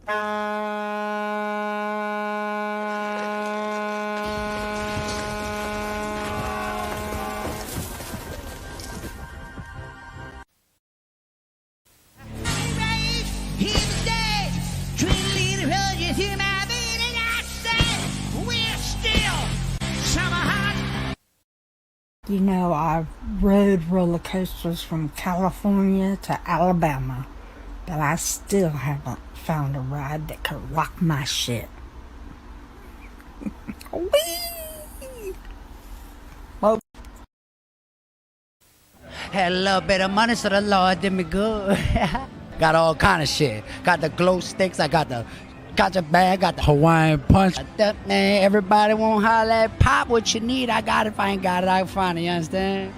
You know, I rode roller coasters from California to Alabama, but I still haven't found a ride that could rock my shit. Whee! Well, had a little bit of money, so the Lord did me good. Got all kind of shit. Got the glow sticks, I got the gotcha bag, got the Hawaiian punch. Man, everybody won't holler at pop what you need. I got it. If I ain't got it, I can find it, you understand?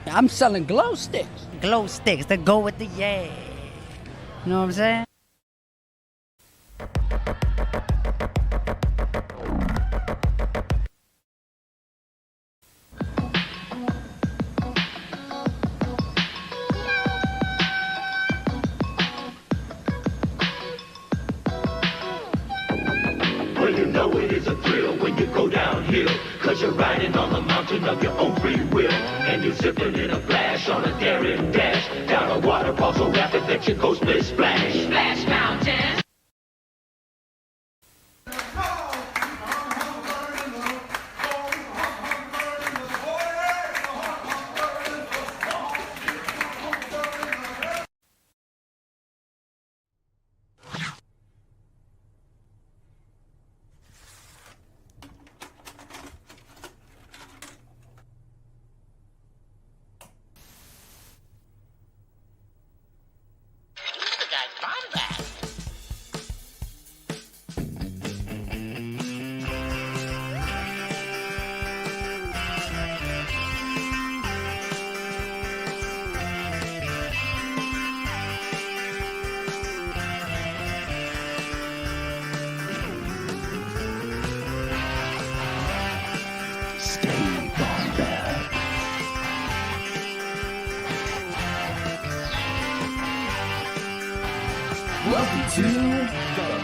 I'm selling glow sticks. Glow sticks that go with the yeah. You know what I'm saying? Cause you're riding on the mountain of your own free will. And you're zipping in a flash on a daring dash down a waterfall so rapid that you go split splash. Splash Mountain. Welcome to the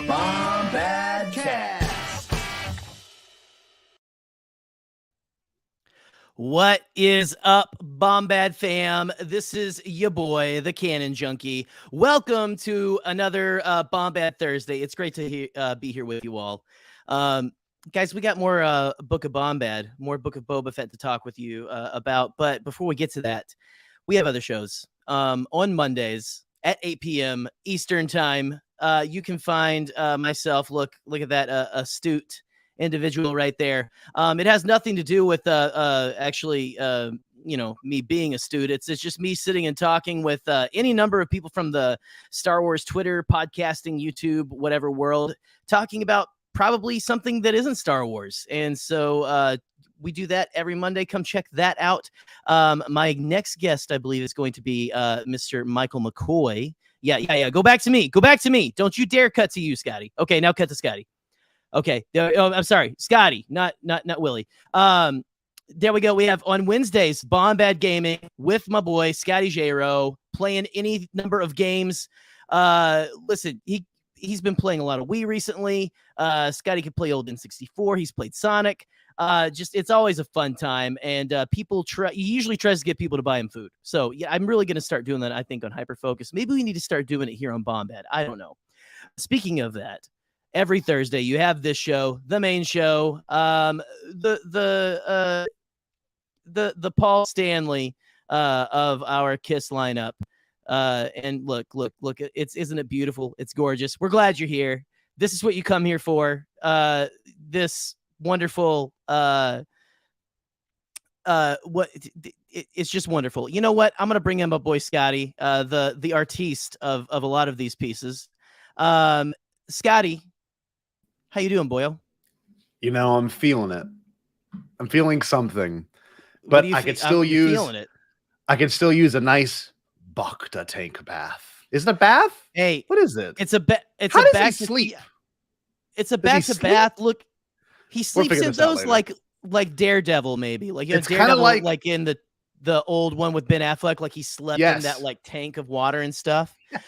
Bombadcast. What is up, Bombad fam? This is your boy, the Cannon Junkie. Welcome to another Bombad Thursday. It's great to be here with you all. Guys, we got more Book of Bombad, more Book of Boba Fett to talk with you about. But before we get to that, we have other shows. On Mondays at 8 p.m. Eastern Time, you can find myself. Look at that astute individual right there. It has nothing to do with actually me being astute. It's just me sitting and talking with any number of people from the Star Wars Twitter, podcasting, YouTube, whatever world, talking about probably something that isn't Star Wars. And so we do that every Monday. Come check that out. My next guest, I believe, is going to be Mr. Michael McCoy. Yeah. Go back to me. Don't you dare cut to you, Scotty. Okay, now cut to Scotty. Okay. I'm sorry, Scotty, not Willie. There we go. We have on Wednesdays, Bombad Gaming with my boy, Scotty J-Ro, playing any number of games. Listen, he's been playing a lot of Wii recently. Scotty can play old N64. He's played Sonic. It's always a fun time, and he usually tries to get people to buy him food. So yeah, I'm really going to start doing that, I think, on Hyperfocus. Maybe we need to start doing it here on Bombad. I don't know. Speaking of that, every Thursday you have this show, the main show, the Paul Stanley of our KISS lineup. And look, isn't it beautiful? It's gorgeous. We're glad you're here. This is what you come here for. This wonderful, it's just wonderful. You know what? I'm going to bring in my boy, Scotty, the artiste of a lot of these pieces. Scotty, how you doing, boyo? You know, I'm feeling it. I'm feeling something, but I could still use a nice Bacta tank bath. Is it a bath? Hey, what is it? It's a It's How a does back he sleep? It's a back to bath. Look, he sleeps in those like Daredevil, maybe like it's Daredevil, like in the old one with Ben Affleck, like he slept in that like tank of water and stuff. Yes.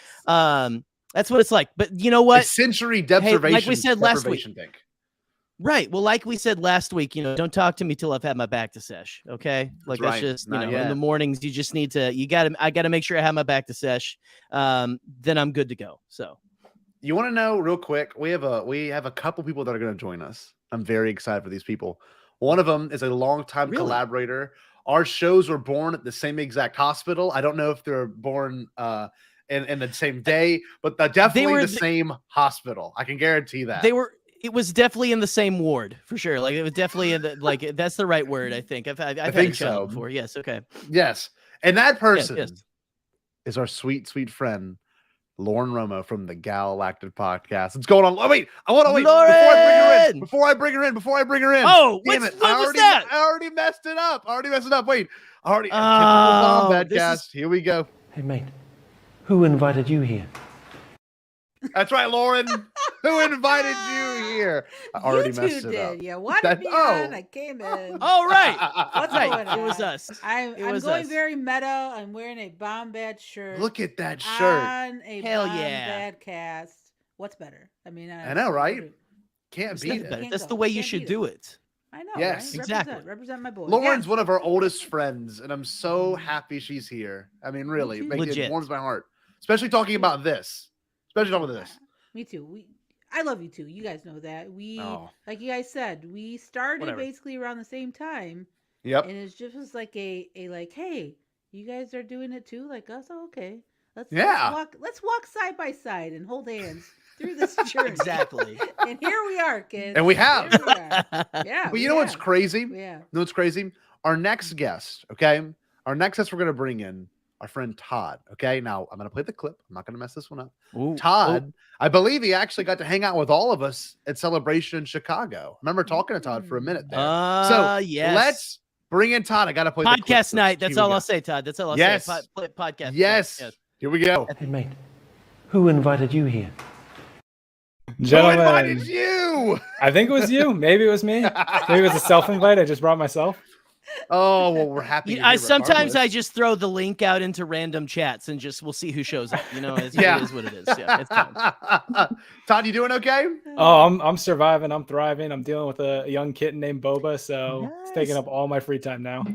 That's what it's like. But you know what? A sensory deprivation, like we said last week. Tank. Right. Well, like we said last week, don't talk to me till I've had my back to sesh. Okay. Like that's just, in the mornings, you just need to, I got to make sure I have my back to sesh. Then I'm good to go. So you want to know real quick? We have a couple people that are going to join us. I'm very excited for these people. One of them is a longtime collaborator. Our shows were born at the same exact hospital. I don't know if they're born, in the same day, but definitely the same hospital. I can guarantee that. It was definitely in the same ward for sure. Like it was definitely in the, that's the right word. I think I've had a child before. Yes. Okay. Yes. And that person is our sweet, sweet friend, Lauren Romo from the Galactic Podcast. What's going on? Oh, wait, I want to wait Lauren! before I bring her in. Oh, damn it. What was that? I already messed it up. Wait, Bombadcast. Here we go. Hey, mate. Who invited you here? That's right, Lauren. Who invited you here? I already messed it up. You wanted me on. I came in. Oh, right. What's going on? It was us. I'm going very meta. I'm wearing a Bombad shirt. Look at that shirt. On a Bombadcast. What's better? I mean, I know, right? Can't beat it. That's the way you should do it. I know. Yes, right? exactly. Represent my boy. Lauren's one of our oldest friends, and I'm so happy she's here. I mean, really, it warms my heart, especially talking about this. Me too. I love you too. You guys know that. Like you guys said, we started basically around the same time. Yep. And it's just like a like, hey, you guys are doing it too, like us. Oh, okay. Let's walk side by side and hold hands through this journey. Exactly. And here we are, kids. And we have. Yeah. Well, you know what's crazy? Yeah. You know what's crazy? Our next guest, okay? Our next guest we're going to bring in our friend Todd, okay? Now, I'm going to play the clip. I'm not going to mess this one up. Ooh, Todd, I believe he actually got to hang out with all of us at Celebration in Chicago. I remember talking to Todd for a minute there. Yes. Let's bring in Todd. I got to play podcast the clip night. That's all I'll say, Todd. That's all I'll say. Podcast. Yes. Here we go. Hey, mate. Who invited you here? Gentlemen, who invited you? I think it was you. Maybe it was me. Maybe it was a self-invite. I just brought myself. Oh, well, we're happy. Sometimes I just throw the link out into random chats and we'll see who shows up. It is what it is. Yeah, it's fine. Todd, you doing okay? Oh, I'm surviving. I'm thriving. I'm dealing with a young kitten named Boba, so it's taking up all my free time now.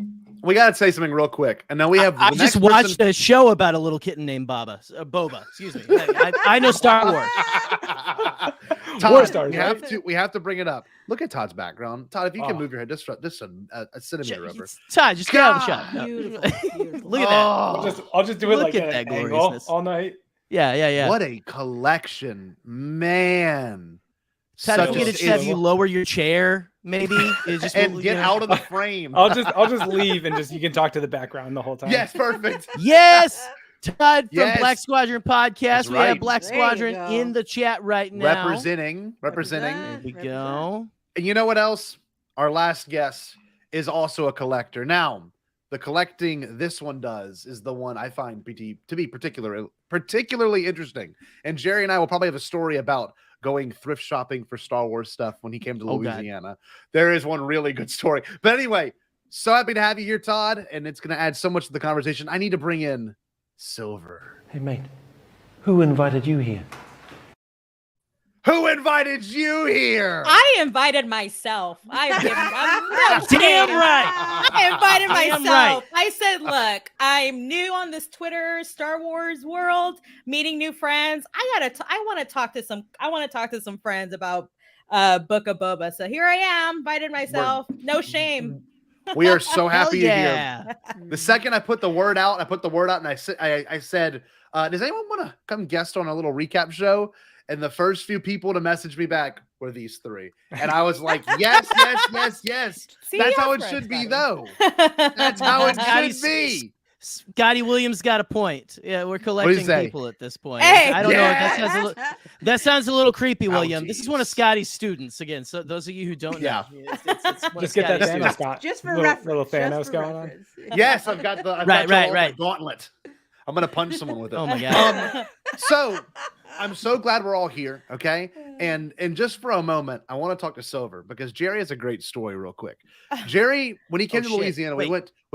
We got to say something real quick. And then we have. I just watched a show about a little kitten named Boba. Excuse me. I know Star Wars. Todd, War stars, we have to bring it up. Look at Todd's background. Todd, if you can move your head just a centimeter over. Todd, just get out of the shot. No. Beautiful. Look at that. I'll just do it Look like at that angle all night. Yeah. What a collection, man. Todd, if you get to have you lower your chair, maybe and get out of the frame. I'll just leave and you can talk to the background the whole time. Yes, perfect. Yes. Todd from Black Squadron Podcast. That's we right. have Black Squadron in the chat right now. Representing. There we go. And you know what else? Our last guest is also a collector. Now, the collecting this one does is the one I find to be particularly interesting. And Jerry and I will probably have a story about going thrift shopping for Star Wars stuff when he came to Louisiana. There is one really good story. But anyway, so happy to have you here, Todd. And it's going to add so much to the conversation. I need to bring in Silver. Hey, mate. Who invited you here? Who invited you here? I invited myself. I'm damn right. I invited myself. I said, look, I'm new on this Twitter Star Wars world, meeting new friends. I want to talk to some friends about Book of Boba. So here I am, invited myself. No shame. We are so happy you're yeah. here. The second I put the word out, and I said, does anyone want to come guest on a little recap show? And the first few people to message me back were these three. And I was like, yes. See, that's how it should be, though. That's how it should be. Scotty Williams got a point. Yeah, we're collecting people at this point. Hey, I don't know. That sounds a little creepy, William. This is one of Scotty's students. Again, so those of you who don't know. It's just get that Thanos, Scott. Just for reference. Little Thanos going on. Yes, I've got the right. gauntlet. I'm going to punch someone with it. Oh, my God. So I'm so glad we're all here, okay? And just for a moment, I want to talk to Silver because Jerry has a great story real quick. Jerry, when he came to Louisiana, we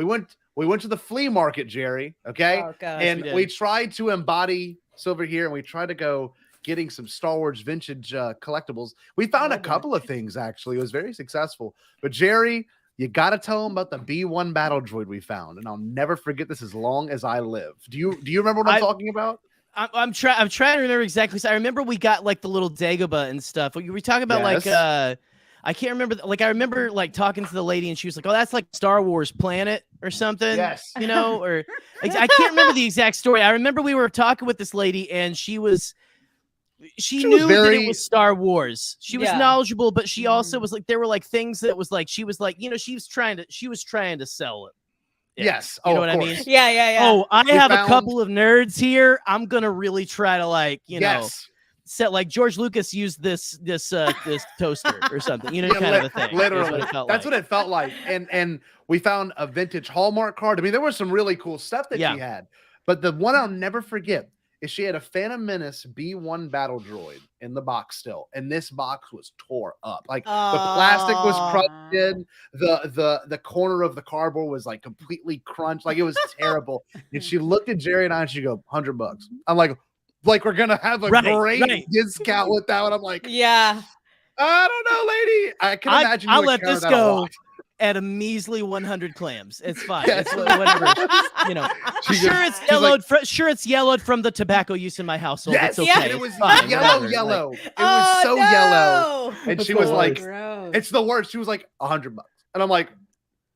went we went to the flea market, Jerry. Okay. Oh, gosh, and we we did. tried to embody Silver here, and we tried to go getting some Star Wars vintage collectibles. We found a couple of things, actually. It was very successful. But Jerry, you got to tell them about the B1 battle droid we found, and I'll never forget this as long as I live. Do you remember what I'm talking about? I'm trying to remember exactly. So I remember we got like the little Dagobah and stuff. We were talking about like I can't remember. Like I remember like talking to the lady, and she was like, "Oh, that's like Star Wars planet or something." Yes, you know, or I can't remember the exact story. I remember we were talking with this lady, and she knew that it was Star Wars. She was knowledgeable, but she also was like, there were like things that was like, she was like, you know, she was trying to sell it. Yes. You know what I mean? Yeah. Oh, I have a couple of nerds here. I'm going to really try to like, you know, set like George Lucas used this toaster or something, you know, kind of a thing. Literally. That's what it felt like. And we found a vintage Hallmark card. I mean, there was some really cool stuff that she had, but the one I'll never forget is she had a Phantom Menace B1 battle droid in the box still, and this box was tore up. Like the plastic was crunched in, the corner of the cardboard was like completely crunched, like it was terrible. And she looked at Jerry and I, and she go, $100. I'm like we're gonna have a great discount with that one. I'm like, yeah, I don't know, lady. I can imagine. I'll let this go at a measly 100 clams. It's fine. It's whatever. You know, it's yellowed. Sure, it's yellowed from the tobacco use in my household. Yes, it's okay. It was fine, yellow. Like, it was so yellow. And That's she was like, gross. "It's the worst." She was like, $100. And I'm like,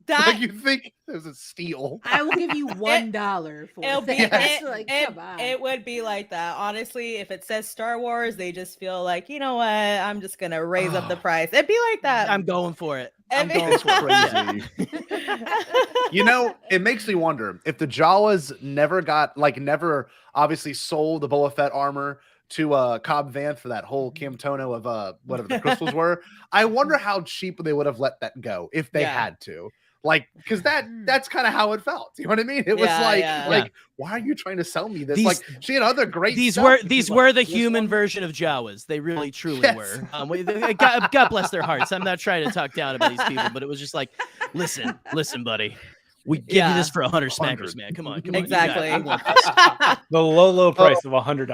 like you think it was a steal? I will give you $1 for It'll be come on. It would be like that. Honestly, if it says Star Wars, they just feel like, you know what? I'm just gonna raise up the price. It'd be like that. I'm going for it. It's crazy. You know, it makes me wonder if the Jawas never obviously sold the Boba Fett armor to Cobb Vanth for that whole Camtono of whatever the crystals were. I wonder how cheap they would have let that go if they had to. Like, because that's kind of how it felt. You know what I mean? It was like, why are you trying to sell me this? Like, she had other great. These were the human version of Jawas. They really truly were. God bless their hearts. I'm not trying to talk down about these people, but it was just like, listen, buddy. We give you this for 100 smackers, man. Come on. Exactly. The low price of $100.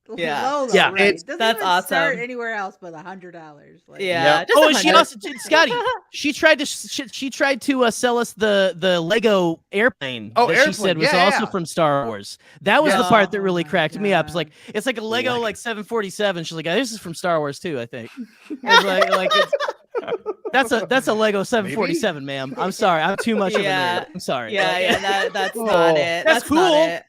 Low, yeah. Right. That's awesome. Start anywhere else but $100. Like, yeah. Oh, and she also, Scotty, she tried to sell us the Lego airplane. She said was also from Star Wars. That was the part that really cracked me up. It's like a Lego like 747. She's like, this is from Star Wars too, I think. That's a Lego 747, ma'am. I'm sorry. I'm too much of a nerd. I'm sorry. That's not it. That's cool. Not it.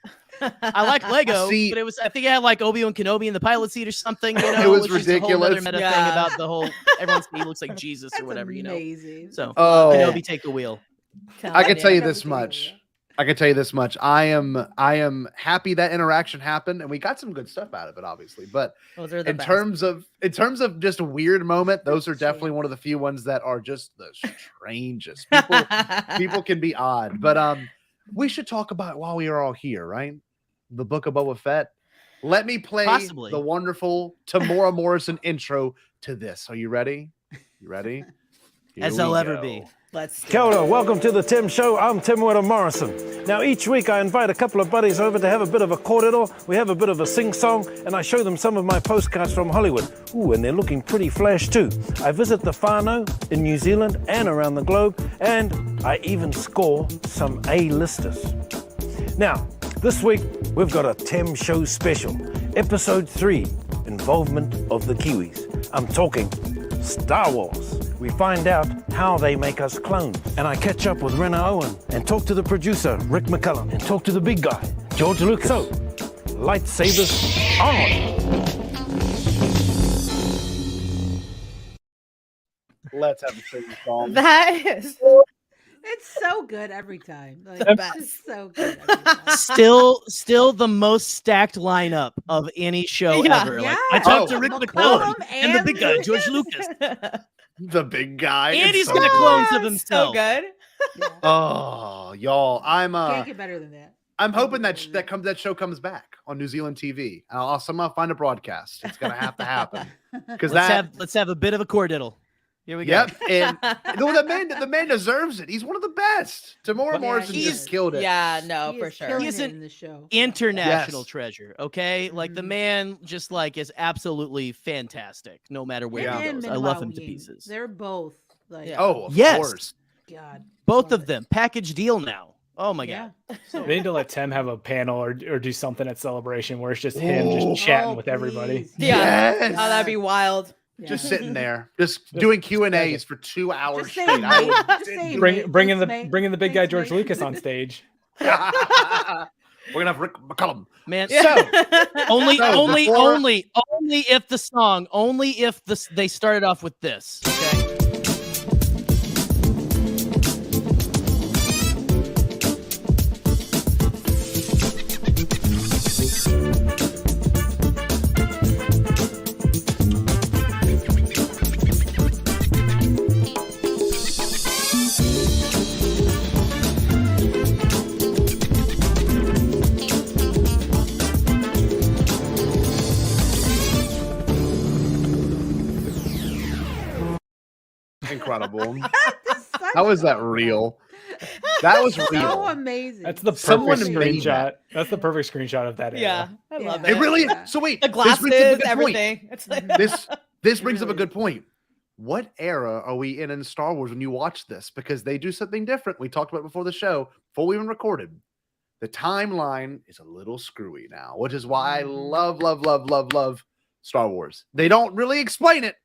I like Lego, but it was. I think it had like Obi-Wan Kenobi in the pilot seat or something. You know, it was ridiculous. ridiculous. A whole other meta thing about the whole. Everyone's he looks like Jesus or whatever. Amazing. You know. So Kenobi, take the wheel. I can tell you this much. I am happy that interaction happened, and we got some good stuff out of it, obviously. But in terms of just a weird moment, those are definitely one of the few ones that are just the strangest. People can be odd, but we should talk about while we are all here, right? The Book of Boba Fett. Let me play the wonderful Tamora Morrison intro to this. Are you ready? You ready? As I'll ever be. Kia ora, welcome to the Tim Show. I'm Tim Morrison. Now, each week I invite a couple of buddies over to have a bit of a cordial. We have a bit of a sing-song, and I show them some of my postcards from Hollywood. Ooh, and they're looking pretty flash too. I visit the whānau in New Zealand and around the globe, and I even score some A-listers. Now, this week we've got a Tim Show special, Episode 3, Involvement of the Kiwis. I'm talking Star Wars. We find out how they make us clones. And I catch up with Rena Owen and talk to the producer, Rick McCullum, and talk to the big guy, George Lucas. So, lightsabers on! Let's have a sing song. That is... It's so good every time. Like, best. So good every time. Still the most stacked lineup of any show ever. Yeah. Like, I talked to Rick McCullum and the big guy, George Lucas. The big guy. And he's got clones of himself. So good. Oh, y'all. Can't get better than that. I'm hoping that show comes back on New Zealand TV. I'll somehow find a broadcast. It's gonna have to happen. Because let's have a bit of a cordiddle. Here we go. Yep, and no, the man deserves it. He's one of the best. The man deserves it. He's one of the best. Tamora Morrison just killed it. Yeah, no, He for is sure. killing He's it an in the show. International Yes. treasure. Okay, like the man just like is absolutely fantastic. No matter where Him he and goes, I love him Minwaa to Ying, pieces. They're both like Oh, of Yes. course. God. Both love of it. them package deal now. Oh my god. So We need to let Tim have a panel or do something at Celebration where it's just him just chatting with everybody. please. Yeah. Yes. Oh, that'd be wild. Yeah. Just sitting there, just doing Q&As for 2 hours Just say straight. I mate. would Just say mate. Bringing the Thanks, mate. bringing the big guy Thanks, George mate. Lucas on stage. We're gonna have Rick McCullum. Man, So only before- if the song, they started off with this. Okay. Incredible. Such How is that a- real? That was So real. amazing. That's the perfect Someone made screenshot. That's the perfect screenshot of that era. Yeah, I love It it. really Yeah. is. So wait, The this brings up a glasses, good point. everything. It's like This brings up a really good point. What era are we in Star Wars when you watch this? Because they do something different. We talked about it before the show, before we even recorded. The timeline is a little screwy now, which is why I love Star Wars. They don't really explain it,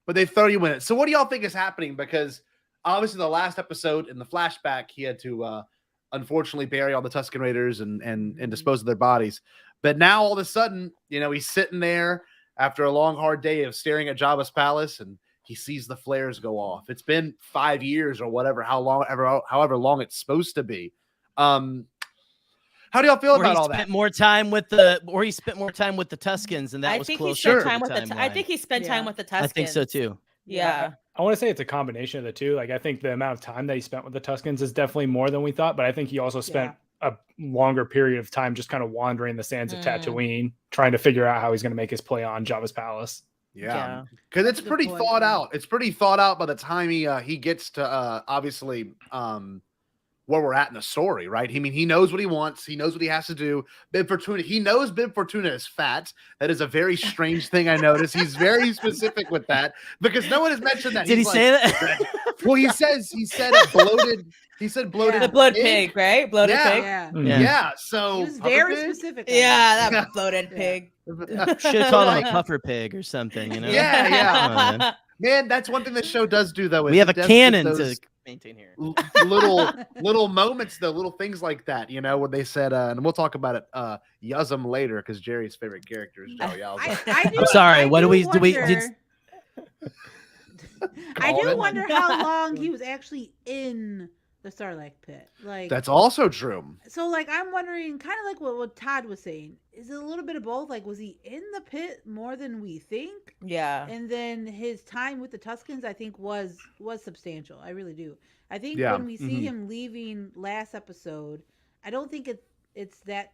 but they throw you in it. So what do y'all think is happening? Because obviously the last episode in the flashback, he had to unfortunately bury all the Tusken Raiders and dispose of their bodies. But now all of a sudden, he's sitting there after a long, hard day of staring at Jabba's palace, and he sees the flares go off. It's been 5 years or whatever, however long it's supposed to be. How do y'all feel about all that? He spent more time with the Tuskens, and that I was think he closer spent to time with the. I timeline. think he spent time with the Tuskens. I think so too. Yeah. I want to say it's a combination of the two. Like, I think the amount of time that he spent with the Tuskens is definitely more than we thought, but I think he also spent a longer period of time just kind of wandering the sands of Tatooine, trying to figure out how he's going to make his play on Jabba's palace. Yeah, because it's a good pretty point, thought yeah. out. It's pretty thought out by the time he gets to obviously where we're at in the story, right? I mean, he knows what he wants. He knows what he has to do. Bib Fortuna, he knows Bib Fortuna is fat. That is a very strange thing I noticed. He's very specific with that because no one has mentioned that. Did he say that? Well, he said bloated. He said bloated. The bloated pig, right? Bloated Yeah. pig. Yeah. Yeah. So He was very puffer pig? specific. on Yeah, that. that bloated pig. Should have called him a puffer pig or something, Yeah, yeah. Come on, man. Man, that's one thing the show does do though. We is have it a does get cannon those to maintain here. little moments though, little things like that, when they said and we'll talk about it Yuzum later because Jerry's favorite character is Jar Yuzum. I'm sorry. What do we wonder, did? I Call do it. wonder how long he was actually in the Sarlacc pit. Like That's also true. so, like I'm wondering, kind of like what Todd was saying. Is it a little bit of both? Like, was he in the pit more than we think? Yeah. And then his time with the Tuskens, I think, was substantial. I really do. I think Yeah. when we see him leaving last episode, I don't think it's that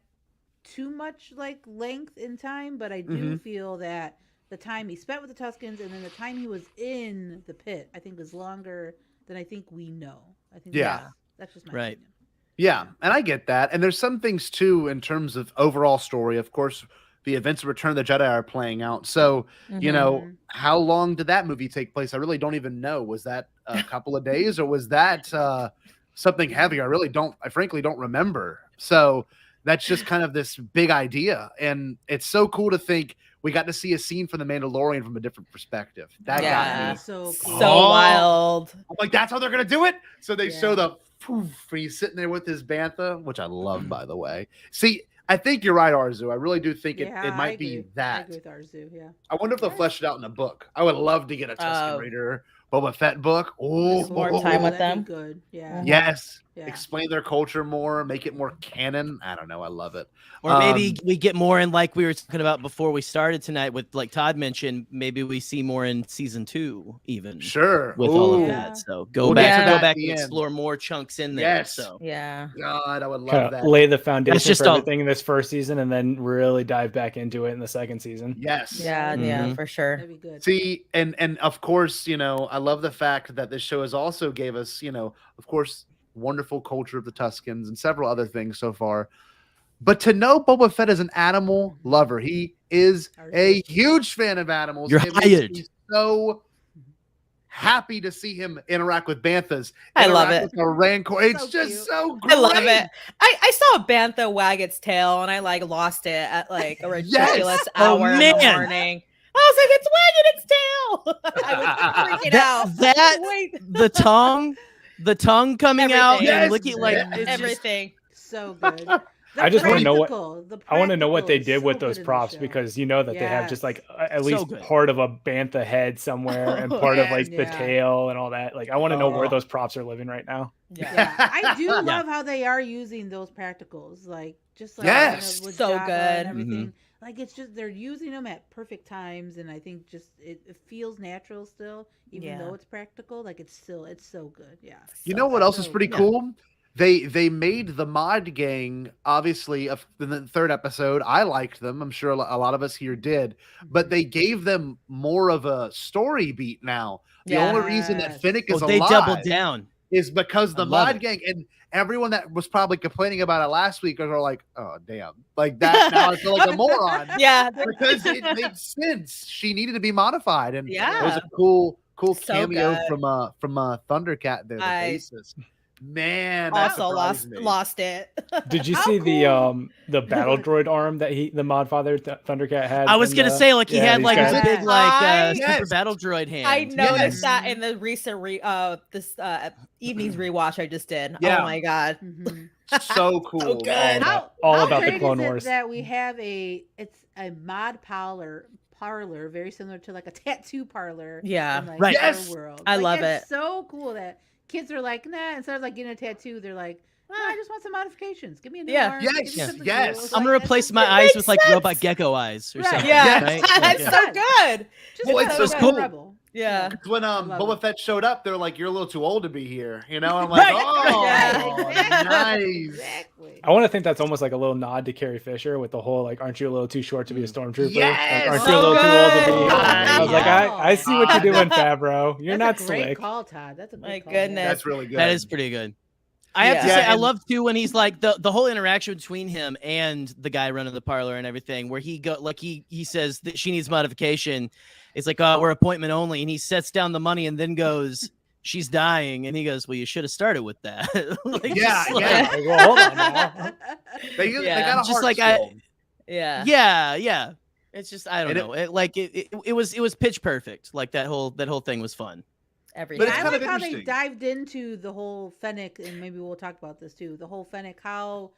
too much like length in time, but I do feel that the time he spent with the Tuskens and then the time he was in the pit, I think was longer than I think we know. I think that's just my Right. opinion. Yeah, and I get that. And there's some things too in terms of overall story. Of course, the events of Return of the Jedi are playing out. So, how long did that movie take place? I really don't even know. Was that a couple of days or was that something heavy? I frankly don't remember. So that's just kind of this big idea. And it's so cool to think we got to see a scene from The Mandalorian from a different perspective. That got me. So cool. So wild. I'm like, that's how they're going to do it? So they show the poof, when he's sitting there with his bantha, which I love, by the way. See, I think you're right, Arzu. I really do think it might be that. I agree with Arzu, yeah. I wonder if they'll flesh it out in a book. I would love to get a Tusken Raider Boba Fett book. Oh, More time with That'd them. be good. Yeah. Yes. explain their culture more, make it more canon. I don't know. I love it. Or maybe we get more in, like we were talking about before we started tonight with, like Todd mentioned, maybe we see more in season 2 even. Sure. With all of that. So go back and explore more chunks in there. Yes. So God, I would love Kinda that. lay the foundation just for everything in this first season and then really dive back into it in the second season. Yes. Yeah, for sure. That'd be good. See, and of course, I love the fact that this show has also gave us, of course, wonderful culture of the Tuscans and several other things so far. But to know Boba Fett is an animal lover, he is a huge fan of animals. You're It makes hired. me so happy to see him interact with banthas. I love interact it. with a rancor. It's So just cute. so great. I love it. I saw a bantha wag its tail and I like lost it at like a ridiculous hour in the man. morning. I was like, it's wagging its tail. I was freaking out. The tongue coming out Everything. and licking like it's just- Everything. So good. I just want to know what The I want to know what they practical is did with so those good in props the show. because you know that they have just like at So least good. part of a bantha head somewhere and part of like the Yeah. tail and all that. Like I want to know where Oh. those props are living right now. Yeah, I do love how they are using those practicals, like just like Yes. with So Jabba good. and everything. Like it's just they're using them at perfect times, and I think just it feels natural still, even though it's practical. Like it's so good. Yeah. You know what else is So pretty good. cool? They made the mod gang, obviously, in the third episode. I liked them. I'm sure a lot of us here did. But they gave them more of a story beat now. The only reason that Finnick is they alive doubled down. is because the love mod it. gang and everyone that was probably complaining about it last week are like, oh, damn. Like that, now I feel like a moron. Yeah. Because it made sense. She needed to be modified. And it was Yeah. a cool So cameo good. from Thundercat there, the faces. Man, that Also surprised me. lost it. Did you How see cool. the battle droid arm that the mod father Thundercat had? I was in gonna the- say like he Yeah, had these like guys. a big I- super Yes. battle droid hand. I noticed Yes. that in the recent this evening's rewatch I just did. Yeah. Oh my god. Mhm. So cool. good. All How about the great Clone is it Wars. that we have it's a mod parlor very similar to like a tattoo parlor. Yeah. in, like, Right. our Yes. world. I Like, love it's it. so cool that kids are like, nah. Instead of like getting a tattoo, they're like, nah, I just want some modifications. Give me a new Yeah. arm. Yes, give me something yes. cool. It's I'm like, gonna that's replace so my good. eyes makes with like sense. robot gecko eyes or Right. something. Yeah. right? That's Yeah. so good. Just Well, like it's so so good. cool. Rebel. Yeah. When love Boba it. Fett showed up, they're like, "You're a little too old to be here," And I'm like, Right. "Oh, Yeah, nice." Exactly. I want to think that's almost like a little nod to Carrie Fisher with the whole like, "Aren't you a little too short to be a stormtrooper? Yes! Like, aren't So you a little too old to be?" good. I was like, Yeah. I see what you're doing, Favreau. You're That's not a great slick. call, Todd. That's a great My call. goodness. That's really good. That is pretty good. I have to Yeah. say, I and- love too when he's like the whole interaction between him and the guy running the parlor and everything, where he says that she needs modification. It's like, oh, we're appointment only, and he sets down the money and then goes, "She's dying," and he goes, "Well, you should have started with that." Like, Yeah, just like- yeah. Like, well, hold on now. They Yeah. got a Just heart like still. Yeah. yeah. It's just I don't And know. It was pitch perfect. Like that whole thing was fun. Everything. But it's I kind of like how they interesting. dived into the whole Fennec, and maybe we'll talk about this too. The whole Fennec, how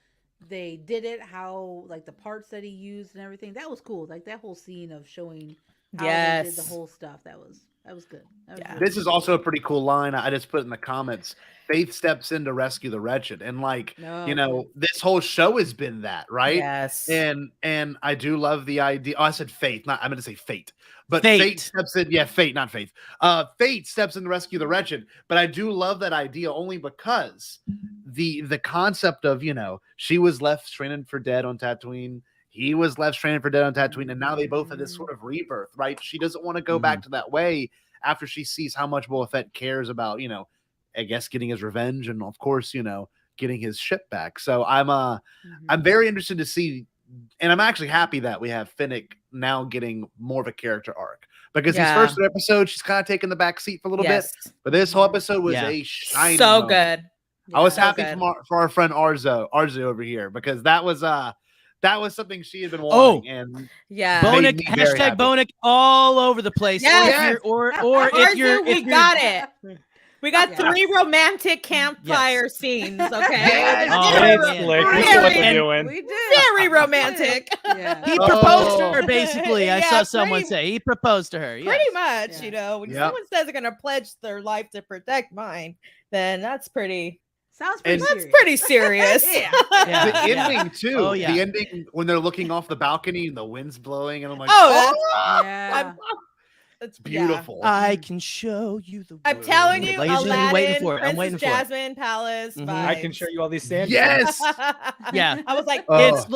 they did it, how like the parts that he used and everything. That was cool. Like that whole scene of showing how they did the Yes. whole stuff. That was good. That was Yeah. really This is cool. also a pretty cool line. I just put in the comments. Faith steps in to rescue the wretched, and like No, this whole show has been that, right? Yes. And I do love the idea. Oh, I said faith, not I meant to say fate. But Fate. fate steps in, yeah, fate, not faith. Fate steps in to rescue the wretched. But I do love that idea only because the concept of she was left stranded for dead on Tatooine. He was left stranded for dead on Tatooine, and now they both have this sort of rebirth, right? She doesn't want to go back to that way after she sees how much Boba Fett cares about, I guess getting his revenge and of course, getting his ship back. So I'm very interested to see, and I'm actually happy that we have Finnick now getting more of a character arc because Yeah. his first episode, she's kind of taking the back seat for a little bit, but this whole episode was Yeah. a shining So moment. good. I was So happy good. for our friend Arzo over here because that was something she had been Oh. wanting, and Yeah. Made Bonik, me very happy. Bonik all over the place. Yes. Or Arzu, if you're we got it. We got Yeah. 3 romantic campfire scenes. Okay. Yes. Oh, It's man. slick. We see what they're Very- doing. We did. Very romantic. Yeah. He proposed to her, Oh. basically. I Yeah, saw someone pretty- say he proposed to her. Yes. Pretty much, Yeah. you know, when Yep. someone says they're going to pledge their life to protect mine, then that's pretty Sounds pretty And- serious. That's pretty serious. Yeah, The yeah. ending too. Oh, yeah. The ending when they're looking off the balcony and the wind's blowing, and I'm like, Oh, Yeah. it's beautiful. I can show you the. I'm world. telling you, Ladies and gentlemen, I'm waiting Aladdin, for it. I'm Princess waiting for Jasmine Palace. Mhm. I can vibes. show you all these sand. Yes. Yeah. I was like, It's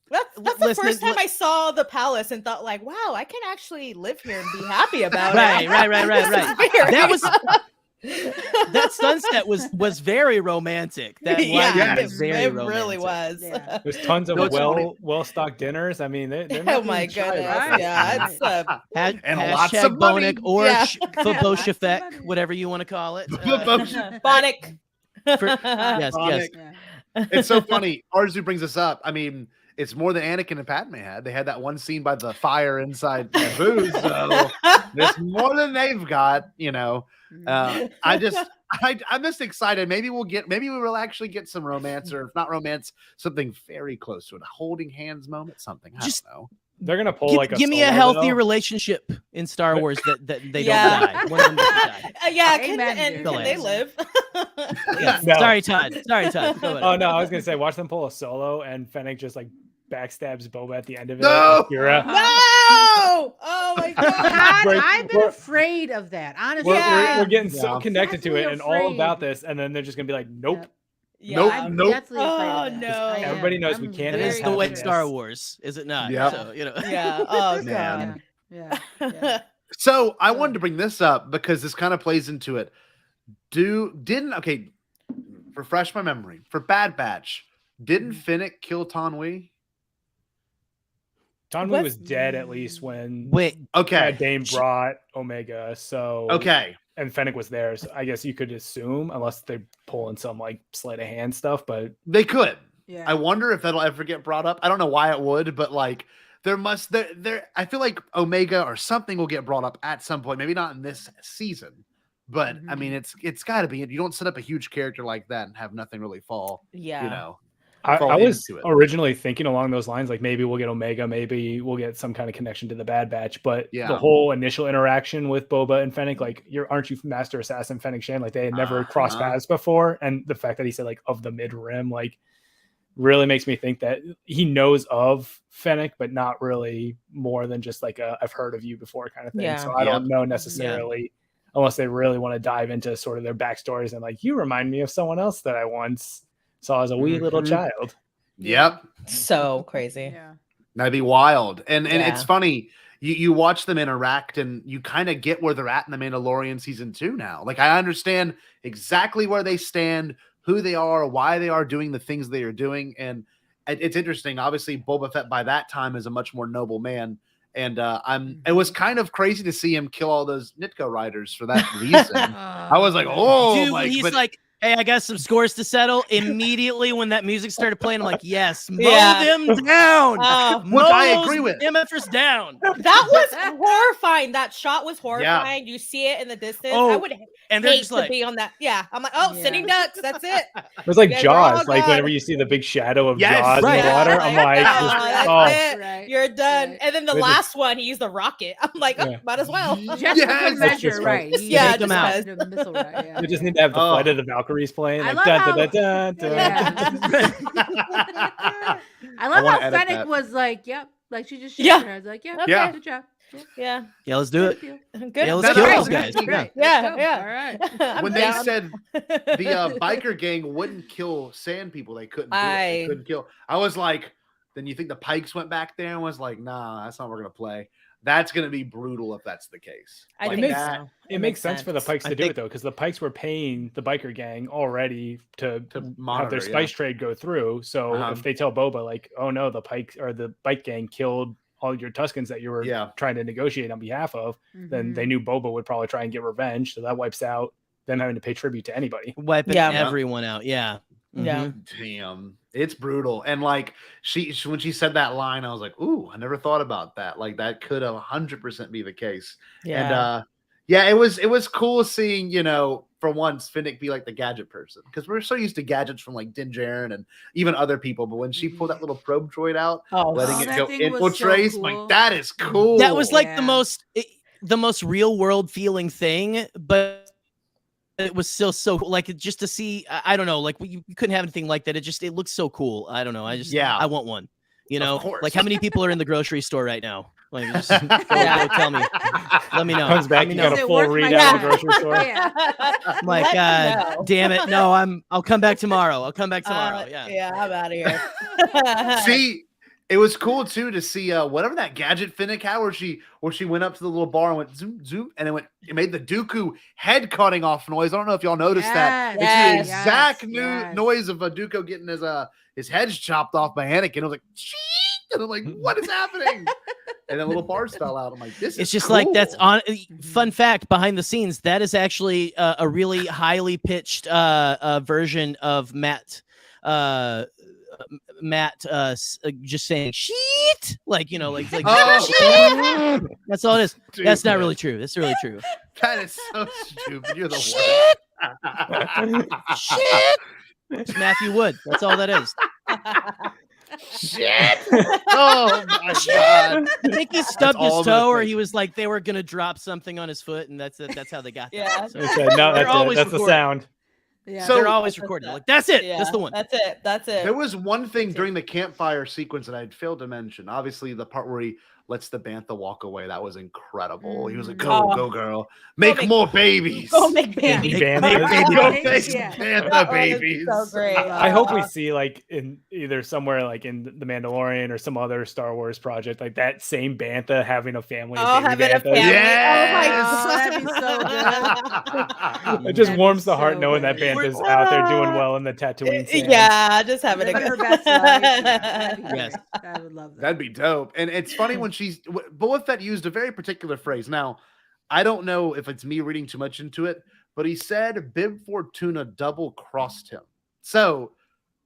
that's the listen, first time I saw the palace and thought like, wow, I can actually live here and be happy about it. right. This is weird. That was that sunset was very romantic. That lighting was very it romantic. really was. Yeah. There's tons of No, it's funny. well-stocked dinners. I mean, they're Oh not my being shy goodness. about it. Yeah, it's And lots of hashtag money. Bonic or Yeah. Fabochet Lots of effect, money. whatever you want to call it. Bonic. Yes. Bonic. Yeah. It's so funny. Arzu brings us up. I mean, it's more than Anakin and Padme had. They had that one scene by the fire inside Naboo, so there's more than they've got. You know, I'm just excited. Maybe we will actually get some romance, or if not romance, something very close to it. A holding hands moment, something. I Just- don't know. They're gonna pull like a give me a Solo, healthy though. relationship in Star Wars that they Yeah. don't die. One of them doesn't die. Yeah, can, Amen, and dude. can they live? Yeah. No. Sorry, Todd. Go ahead. Oh no, I was gonna say watch them pull a Solo and Fennec just like backstabs Boba at the end of it. No! with Kira. No! Oh my god! God, We're- I've been we're- afraid of that. Honestly, We're getting so Yeah. connected to it and all Definitely about afraid. this, and then they're just gonna be like, nope. Yeah. Nope. I'm Nope. deathly afraid Oh, of that. no. I am. Everybody knows we I'm can't That have is very the way happiness. Star Wars, is it not? Yeah. So, Yeah. Oh Man. god. Yeah. So I wanted to bring this up because this kind of plays into it. Refresh my memory. For Bad Batch, didn't Finnick kill Tanwi? Tanwi What? was dead at least when wait, Okay. Dame brought Omega. So Okay. and Fennec was there. So I guess you could assume, unless they're pulling some like sleight of hand stuff, but They could. Yeah. I wonder if that'll ever get brought up. I don't know why it would, but like there I feel like Omega or something will get brought up at some point. Maybe not in this season, but I mean it's got to be. You don't set up a huge character like that and have nothing really fall. Yeah. You know. I fall was into it. originally thinking along those lines, like maybe we'll get Omega, maybe we'll get some kind of connection to the Bad Batch. But Yeah. the whole initial interaction with Boba and Fennec, like, aren't you Master Assassin Fennec Shan? Like, they had never crossed Uh-huh. paths before. And the fact that he said, like, of the mid rim, like, really makes me think that he knows of Fennec, but not really more than just like I've heard of you before kind of thing. Yeah. So I don't know necessarily, unless they really want to dive into sort of their backstories and like, you remind me of someone else that I once saw as a wee little Mhm. child. Yep. So crazy. Yeah. That'd be wild. And Yeah. it's funny. You watch them interact and you kind of get where they're at in the Mandalorian season 2 now. Like I understand exactly where they stand, who they are, why they are doing the things they are doing. And it's interesting. Obviously, Boba Fett by that time is a much more noble man. And it was kind of crazy to see him kill all those Nitko riders for that reason. I was like, oh, dude, my, he's but- like, hey, I got some scores to settle. Immediately when that music started playing, I'm like, yes, mow Yeah. them down. Oh, Which Mow I those agree with. MFers down. that was horrifying. That shot was horrifying. You see it in the distance. I Oh, would And they're hate just to like, be on that. Yeah. I'm like, oh, Yeah. sitting ducks. That's it. It was like You guys are all Jaws, like gone. whenever you see the big shadow of Yes, Jaws right. in the water, Yeah, I'm like, like, oh, just- that's oh, it. Right. You're done. Right. And then the They just- last one, he used the rocket. I'm like, oh, Yeah. might as well. Just Yes, for that's measure, just right? right. You Yeah, just just had the missile, right? Yeah. you just need to have the Oh. Flight of the Valkyries playing. I Like, love dun, how- dun, dun, dun, dun. Yeah. I love wanna how edit Fennec that. was like, yep. Like she just shook Yeah. her head. Like, yep. Okay. Yeah. Good job. Yep. Yeah. yeah, let's do it. Good deal. Good. Yeah, let's That's kill right. those guys. Right. Yeah. Let's Yeah, go. yeah. All right. I'm when they down. said the biker gang wouldn't kill sand people, they couldn't do it. They I- couldn't kill. I was like, then you think the Pikes went back there and was like, nah, that's not what we're gonna play. That's gonna be brutal if that's the case. I Like think that- so. It makes sense for the Pikes to I do think- it though, because the Pikes were paying the biker gang already to have monitor, their spice trade go through. So Uh-huh. if they tell Boba like, "Oh no, the Pikes or the bike gang killed all your Tuskens that you were Yeah. trying to negotiate on behalf of," then Mhm. they knew Boba would probably try and get revenge. So that wipes out them having to pay tribute to anybody. Wiping Yeah. everyone out. Yeah. Yeah. Mhm. Damn, it's brutal. And like she when she said that line, I was like, ooh, I never thought about that. Like that could 100% be the case. Yeah. And it was cool seeing, for once Finnick be like the gadget person, because we're so used to gadgets from like Din Djarin and even other people. But when she pulled that little probe droid out, oh, letting Oh, it that go thing was so infiltrate, cool. like that is cool. That was like Yeah. the most real world feeling thing, but it was still so like just to see. I don't know, like you couldn't have anything like that. It looks so cool. I don't know. I want one. You know, like how many people are in the grocery store right now? Like, just go tell me. Let me know. Comes back, you got a full read out of the grocery store. I'm like, damn it. No, I'll come back tomorrow. Yeah, I'm out of here. See, it was cool too to see whatever that gadget Finnick had where she went up to the little bar and went zoom zoom and it made the Dooku head cutting off noise. I don't know if y'all noticed that. It's the exact noise of a Dooku getting his head's chopped off by Anakin. I was like, Sheet! And I'm like, what is happening? And then little bars fell out. I'm like, this is it's just cool. like that's on fun fact behind the scenes. That is actually a really highly pitched version of Matt just saying shit, like like oh. that's all it is. Dude, that's not really true. That's really true. That is so stupid. You're the Shit. worst. Shit. It's Matthew Wood. That's all that is. Shit. Oh my god. I think he stubbed his toe, or he was like they were gonna drop something on his foot, and that's how they got that. So no, that's the sound. Yeah. So they're always recording. Like that's it. Yeah, That's the one. That's it. There was one thing during the campfire sequence that I had failed to mention. Obviously, the part where he lets the bantha walk away. That was incredible. He was like, go girl. Make more babies. Go make babies. Go make bantha babies. So great. I hope we see like in either somewhere like in The Mandalorian or some other Star Wars project, like that same bantha having a family. Having a family. Yes! Oh my God. It just warms the heart knowing that bantha's out there doing well in the Tatooine sand. Yeah, just having a Living her good best life. Yes. I would love that. That'd be dope. And it's funny when Boba Fett used a very particular phrase. Now, I don't know if it's me reading too much into it, but he said Bib Fortuna double crossed him. So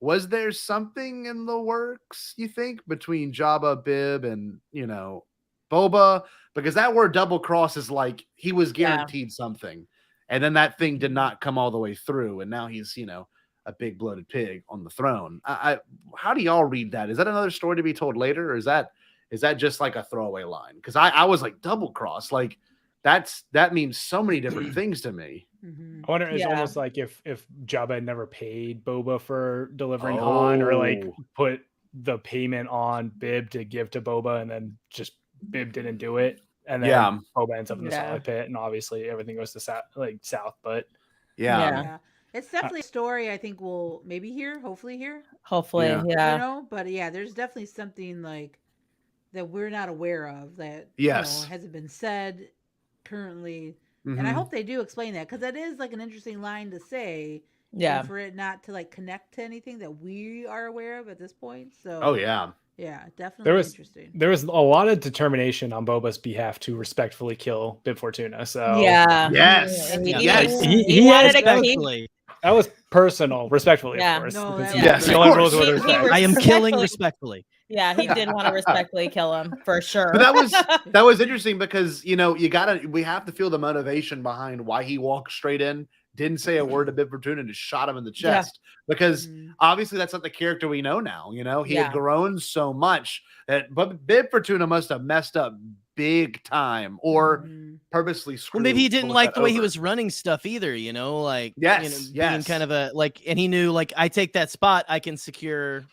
was there something in the works, you think, between Jabba, Bib, and Boba? Because that word double cross is like he was guaranteed something. And then that thing did not come all the way through. And now he's, a big bloated pig on the throne. How do y'all read that? Is that another story to be told later? Or is that just like a throwaway line? Because I was like double cross. Like that means so many different things to me. Mm-hmm. I wonder, it's almost like if Jabba had never paid Boba for delivering Han, or like put the payment on Bib to give to Boba, and then just Bib didn't do it, and then Boba ends up in the solid pit, and obviously everything goes to south. But it's definitely a story I think we'll maybe hear, hopefully hear. Hopefully, But there's definitely something like that we're not aware of that hasn't been said currently. And I hope they do explain that, because that is like an interesting line to say. And for it not to like connect to anything that we are aware of at this point. So definitely interesting. There was a lot of determination on Boba's behalf to respectfully kill Bib Fortuna. So He wanted respectfully. That was personal, respectfully, of course. No, I am killing respectfully. Yeah, he did want to respectfully kill him for sure. But that was interesting because we have to feel the motivation behind why he walked straight in, didn't say a word to Bib Fortuna, and just shot him in the chest. Because obviously that's not the character we know now. He had grown so much but Bib Fortuna must have messed up big time or purposely screwed. Well, maybe he didn't like the way he was running stuff either, being kind of a and he knew like I take that spot, I can secure,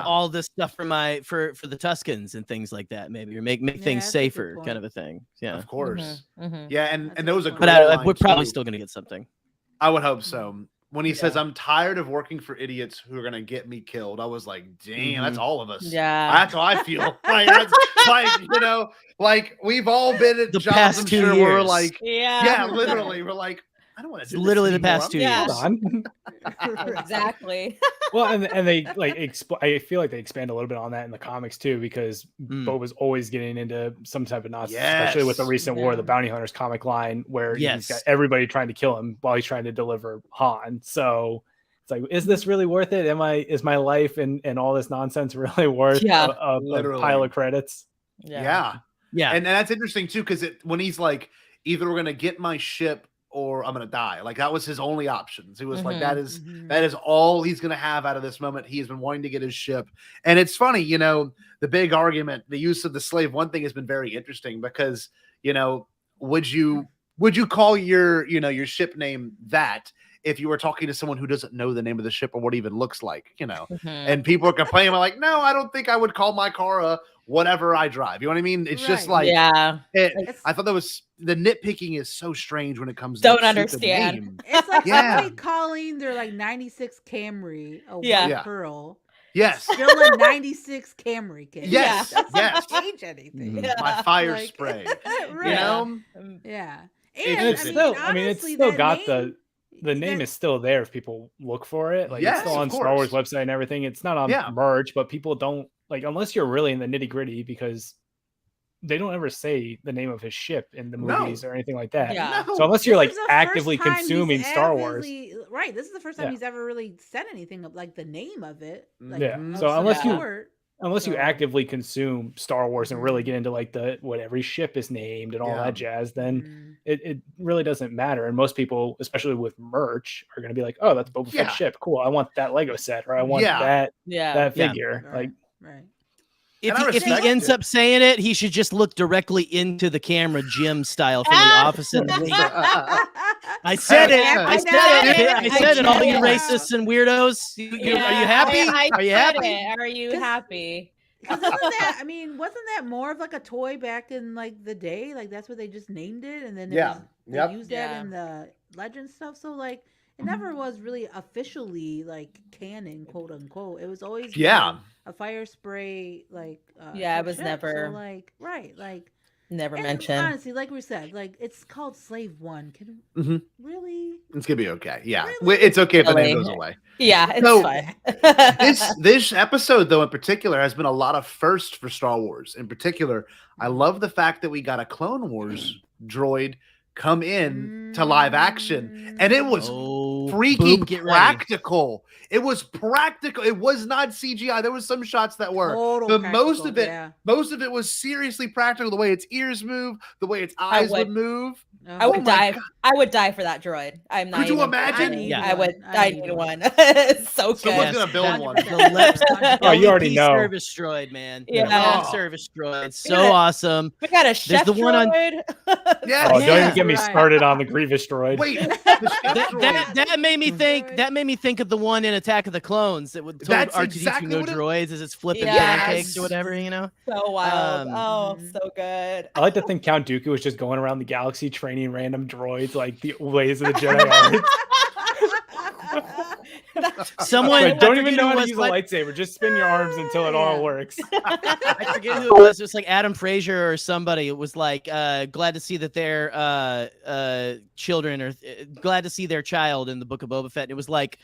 all this stuff for the Tuscans and things like that, maybe, or make things safer, kind of a thing. Yeah, of course. Yeah, and there was a but we're probably still gonna get something. I would hope so. When he says, "I'm tired of working for idiots who are gonna get me killed," I was like, "Damn, that's all of us." Yeah, that's how I feel. Like, that's, like we've all been at the jobs. Past I'm 2 sure years. We're like, literally, we're like, I don't want to do literally this the past 2 years. Exactly. Well, and they I feel like they expand a little bit on that in the comics too, because Boba's always getting into some type of nonsense, especially with the recent War of the Bounty Hunters comic line, where he's got everybody trying to kill him while he's trying to deliver Han. So it's like, is this really worth it? Is my life and all this nonsense really worth a pile of credits? Yeah. And that's interesting too, because when he's like, either we're gonna get my ship or I'm gonna die. Like that was his only options. He was like, that is all he's gonna have out of this moment. He has been wanting to get his ship. And it's funny, the big argument, the use of the slave one thing has been very interesting because, would you would you call your ship name that if you were talking to someone who doesn't know the name of the ship or what it even looks like, and people are complaining, I'm like, no, I don't think I would call my car whatever I drive. You know what I mean? It's just like, I thought that was the nitpicking is so strange when it comes to don't understand. name. It's like somebody calling their like 96 Camry a white pearl. Yes. Still a 96 Camry kid. Yes. Yes. Change anything. My fire spray. Right. Yeah. And it's still, it's still got the name is still there if people look for it. Like it's still on Star Wars website and everything. It's not on merch, but people don't like unless you're really in the nitty gritty because they don't ever say the name of his ship in the movies or anything like that. Yeah. No. So unless you're like actively consuming Star Wars, right? This is the first time he's ever really said anything of like the name of it. Like, So unless you actively consume Star Wars and really get into like what every ship is named and all that jazz, then it really doesn't matter. And most people, especially with merch, are going to be like, "Oh, that's Boba Fett ship. Cool. I want that Lego set, or I want that figure." Right. If he ends up saying it, he should just look directly into the camera, Jim style, from The Office and League. I said it. I said it. All you racists and weirdos. Are you happy? Are you happy? Are you happy? Wasn't that more of like a toy back in like the day? Like that's what they just named it, and then they used that in the legend stuff. So like it never was really officially like canon, quote unquote. It was always a fire spray like it was never so, like never mentioned. Honestly, like we said, like it's called Slave One. Can really? It's gonna be okay. Yeah, it's okay if the name goes away. Yeah, it's fine. this episode though, in particular, has been a lot of firsts for Star Wars. In particular, I love the fact that we got a Clone Wars droid come in to live action, and it was freaking practical. It was practical. It was not CGI. There was some shots that were, but most of it was seriously practical. The way its ears move, the way its eyes would move. I would die. I would die for that droid. I'm not. Could you imagine? I would. I need one. It's so good. Someone's gonna build one. You already know. Service droid, man. Yeah. Service droid. So awesome. We got a chef the one droid. Don't even get me started on the Grievous droid. Wait, that made me think. That made me think of the one in Attack of the Clones that would tell R2-D2 no droids as it's flipping pancakes or whatever. So wild. So good. I like to think Count Dooku was just going around the galaxy training random droids like the ways of the Jedi. Someone don't even know how to use a lightsaber. Just spin your arms until it all works. I forget who it was. It was like Adam Frazier or somebody. It was like glad to see that their children are glad to see their child in the Book of Boba Fett. And it was like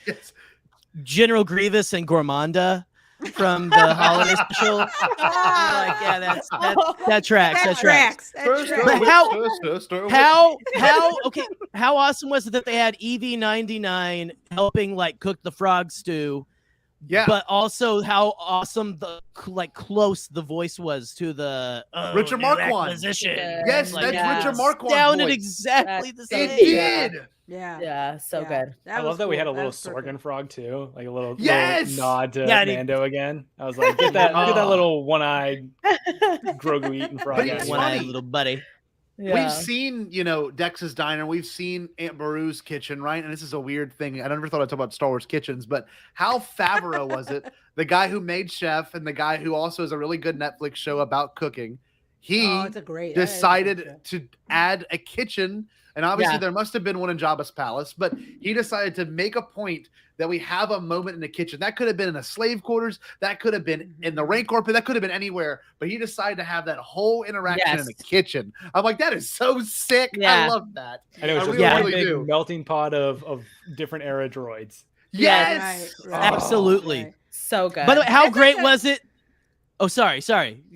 General Grievous and Gormanda from the holiday special. Like, that tracks. That tracks. But how awesome was it that they had EV-99 helping like cook the frog stew? Yeah, but also how awesome the close the voice was to the Richard Marquand. Yes, like, that's Richard Marquand. Sounded exactly the same. It did. Yeah, so good. I love that we had a little Sorgan frog too, like a little nod to Mando again. I was like, get that little one-eyed Grogu eating frog, one-eyed little buddy. Yeah. We've seen, Dex's Diner. We've seen Aunt Beru's kitchen, right? And this is a weird thing. I never thought I'd talk about Star Wars kitchens, but Hal Favreau was it? The guy who made Chef and the guy who also has a really good Netflix show about cooking. He decided to add a kitchen. And obviously there must have been one in Jabba's palace, but he decided to make a point that we have a moment in the kitchen. That could have been in a slave quarters. That could have been in the Rancor pit. That could have been anywhere. But he decided to have that whole interaction in the kitchen. I'm like, that is so sick. I love that. And it was just a big melting pot of different era droids. Yes. Right. Absolutely. Right. So good. By the way, how great was it? Oh, sorry.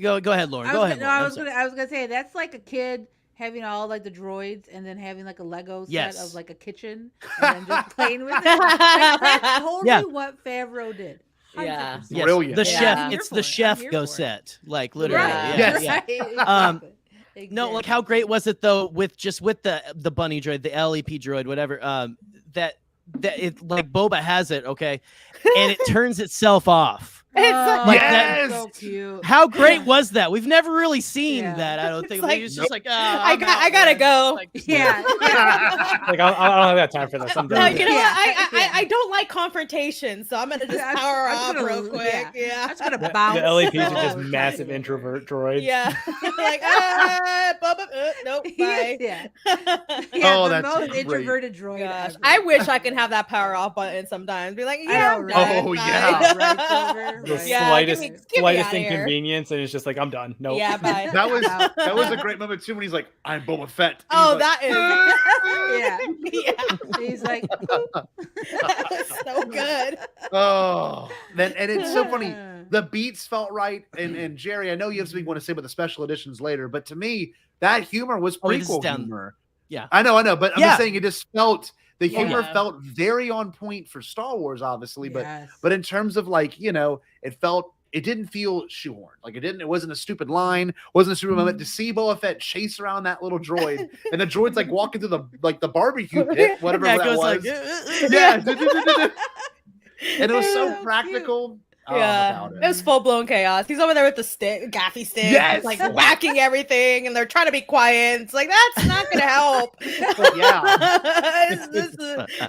Go ahead, Lauren. Go ahead. I was gonna say that's like a kid having all like the droids and then having like a Lego set of like a kitchen and then just playing with it. That's totally what Favreau did. 100%. Yeah. Brilliant. The chef. It's the chef go set. Like literally. Right. Yes. No, like how great was it though with the bunny droid, the LEP droid, whatever, that it like Boba has it, okay, and it turns itself off. It's like yes! So cute. How great was that? We've never really seen Yeah. that. I don't think. like- It's just like, oh, I I'm out, gotta man. go. Like, Yeah. Like I don't have that time for this. I'm No, done. you know Yeah. what? I don't like confrontation, so I'm gonna just I'm power just off gonna- real quick. I'm Yeah. just gonna The bounce. LAPs are just Oh, massive exactly. introvert droids. Yeah. Like, Bubba, nope, bye. Yeah. Oh, the that's most great. introverted droid. Gosh, ever. I wish I could have that power off button sometimes. Be like, I yeah, know, I'm right? done, Oh, bye. yeah. Right over, The right. Yeah, slightest, get me slightest outta here. inconvenience, and it's just like I'm done. Nope. Yeah, bye. That was a great moment too when he's like, "I'm Boba Fett." And Oh, he's like, that is. Yeah. Yeah. He's like, That was so good. oh, then and it's so funny. The beats felt right, and Jerry, I know you have something you want to say about the special editions later, but to me, that humor was Oh, this is prequel down- humor. Yeah. I know, but I'm Yeah. just saying it just felt the humor Yeah. felt very on point for Star Wars, obviously, yes. but in terms of like, it didn't feel shoehorned. Like it wasn't a stupid line, wasn't a stupid moment to see Boba Fett chase around that little droid, and the droid's like walking through the barbecue pit, whatever Yeah, it that goes was. like, Yeah. And it was so So practical. Oh, Yeah, without it was full blown chaos. He's over there with the stick, gaffy stick, Yes! like whacking everything, and they're trying to be quiet. It's like that's not gonna help. Yeah.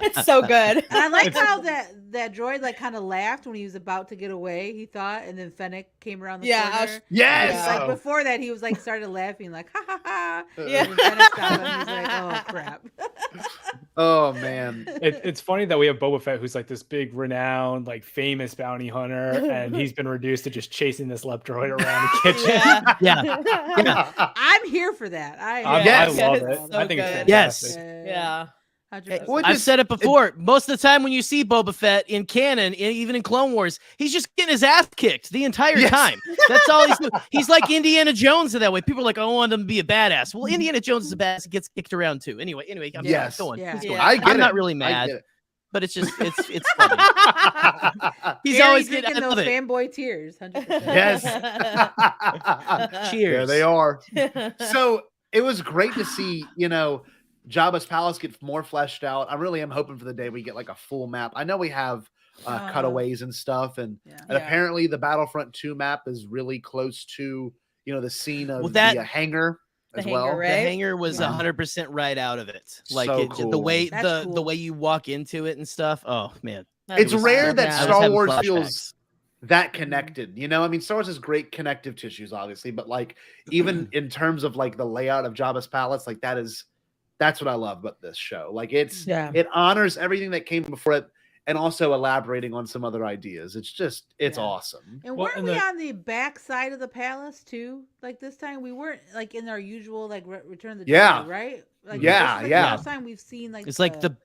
it's so good. And I like how that droid like kind of laughed when he was about to get away. He thought, and then Fennec came around the Yeah, I corner. was- Yes. Like before that, he was like started laughing, like ha ha ha. Yeah. And then Fennec stopped him. He's like, oh crap. Oh man. It's funny that we have Boba Fett, who's like this big, renowned, like famous bounty hunter, and he's been reduced to just chasing this lep droid around the kitchen. Yeah. Yeah. I'm here for that. I Yes. love It's it. so I think it's good. fantastic. Yes. Yeah. 100%. Well, I've just- said it before. Most of the time when you see Boba Fett in canon, even in Clone Wars, he's just getting his ass kicked the entire Yes. time. That's all he's doing. He's like Indiana Jones in that way. People are like, oh, I want him to be a badass. Well, Indiana Jones is a badass. He gets kicked around too. Anyway, I'm Yes. going. Yeah. Keep going. I get I'm not it. really I mad, get it. but it's just it's funny. He's Jerry always getting. drinking I love those it. fanboy tears. 100%. Yes. Cheers. There they are. So it was great to see, Jabba's palace get more fleshed out. I really am hoping for the day we get like a full map. I know we have cutaways and stuff, and Yeah. apparently the Battlefront 2 map is really close to the scene of Well, that- the hangar The as hangar, well. right? The hanger was Yeah. 100% right out of it. Like So the cool. way That's the cool. way you walk into it and stuff. Oh man, It's rare that I was Star having Wars flashbacks. feels that connected. I mean, Star Wars has great connective tissues, obviously, but like even in terms of like the layout of Jabba's palace, like that's what I love about this show. Like it honors everything that came before it, and also elaborating on some other ideas. It's Yeah. awesome. And Well, weren't and we the- on the back side of the palace too? Like this time, we weren't like in our usual like Return of the Yeah. Jedi, right? Like, Yeah, this is, like, yeah. The first time we've seen like It's like the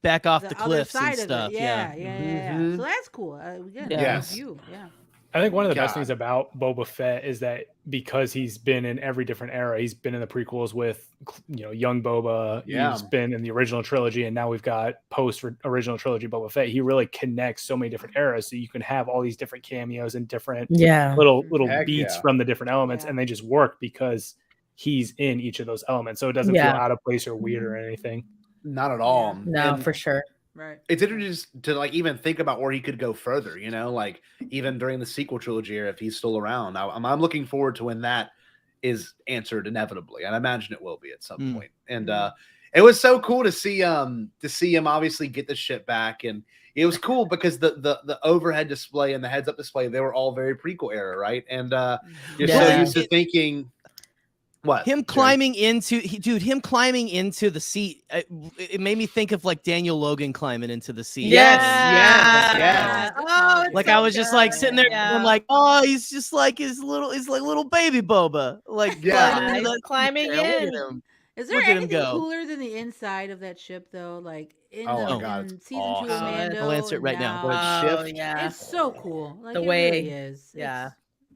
back off the other cliffs side and of stuff. it. Yeah. Mhm. So that's cool. Again, Yes. view. Yeah. I think one of the best God. things about Boba Fett is that because he's been in every different era, he's been in the prequels with, young Boba, Yeah. he's been in the original trilogy, and now we've got post original trilogy Boba Fett. He really connects so many different eras, so you can have all these different cameos and different little Heck beats yeah. from the different elements, Yeah. and they just work because he's in each of those elements, so it doesn't feel out of place or weird or anything. Not at all. No, And for sure. Right. it's interesting to like even think about where he could go further, like even during the sequel trilogy era, if he's still around. I'm looking forward to when that is answered inevitably, and I imagine it will be at some point. And it was so cool to see him obviously get the shit back, and it was cool because the overhead display and the heads up display, they were all very prequel era, right? And you're so Yeah. used to thinking what Him Jerry? climbing into the seat. It made me think of like Daniel Logan climbing into the seat. Yes. Oh, it's Like so I was just like good. sitting there, and Yeah. I'm like, oh, he's just like he's like little baby Boba, like Yeah. climbing into He's the- climbing Yeah, look at in. him. Is there Look at him anything go. cooler than the inside of that ship though? Like in Oh the my God, in it's season awesome. 2 of Mando. I'll answer it and right now. Oh, shift. yeah. It's so cool. Like The it way- really is. yeah.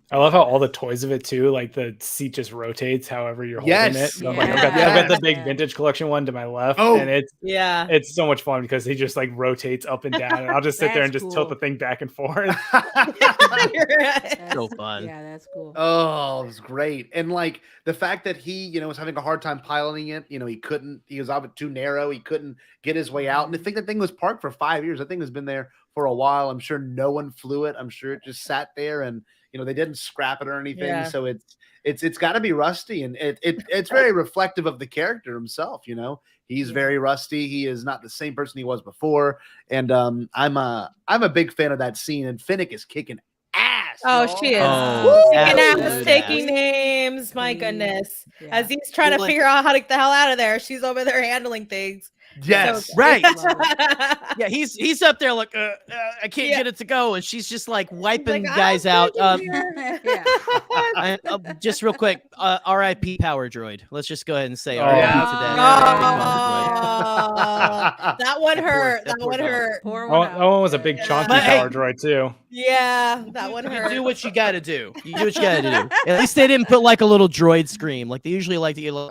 I love how all the toys of it too, like the seat just rotates however you're holding it. Yes. So like, I've got the big Yeah. vintage collection one to my left, Oh. and Yeah. it's so much fun because he just like rotates up and down, and I'll just sit there and That's just tilt cool. the thing back and forth. That's- So fun. Yeah, that's cool. Oh, it was great. And like the fact that he, was having a hard time piloting it, he was out too narrow. He couldn't get his way out. And I think the thing was parked for 5 years. I think it's been there for a while. I'm sure no one flew it. I'm sure it just sat there, and they didn't scrap it or anything. Yeah. So it's got to be rusty, and it's very reflective of the character himself. He's very rusty. He is not the same person he was before, and I'm a big fan of that scene. And Finnick is kicking ass. Oh, y'all. she is. Oh, Taking absolute ass, taking ass. names. My goodness. Yeah. As he's trying to Well, figure out how to get the hell out of there, she's over there handling things. Yes. So- Right. Love Yeah, he's up there like I can't Yeah. get it to go, and she's just like wiping Like, guys I'm out. taking care. Yeah. Just real quick, R.I.P. Power Droid. Let's just go ahead and say Oh. R.I.P. Yeah. to that. R.I.P. Power Droid. That one hurt. That That poor one dog. hurt. Pour That one one, out. that one was a big chonky But hey- power droid too. Yeah, that one You hurt. do what you got to do. You do what you got to do. At least they didn't put like a little droid scream. Like they usually like to get a little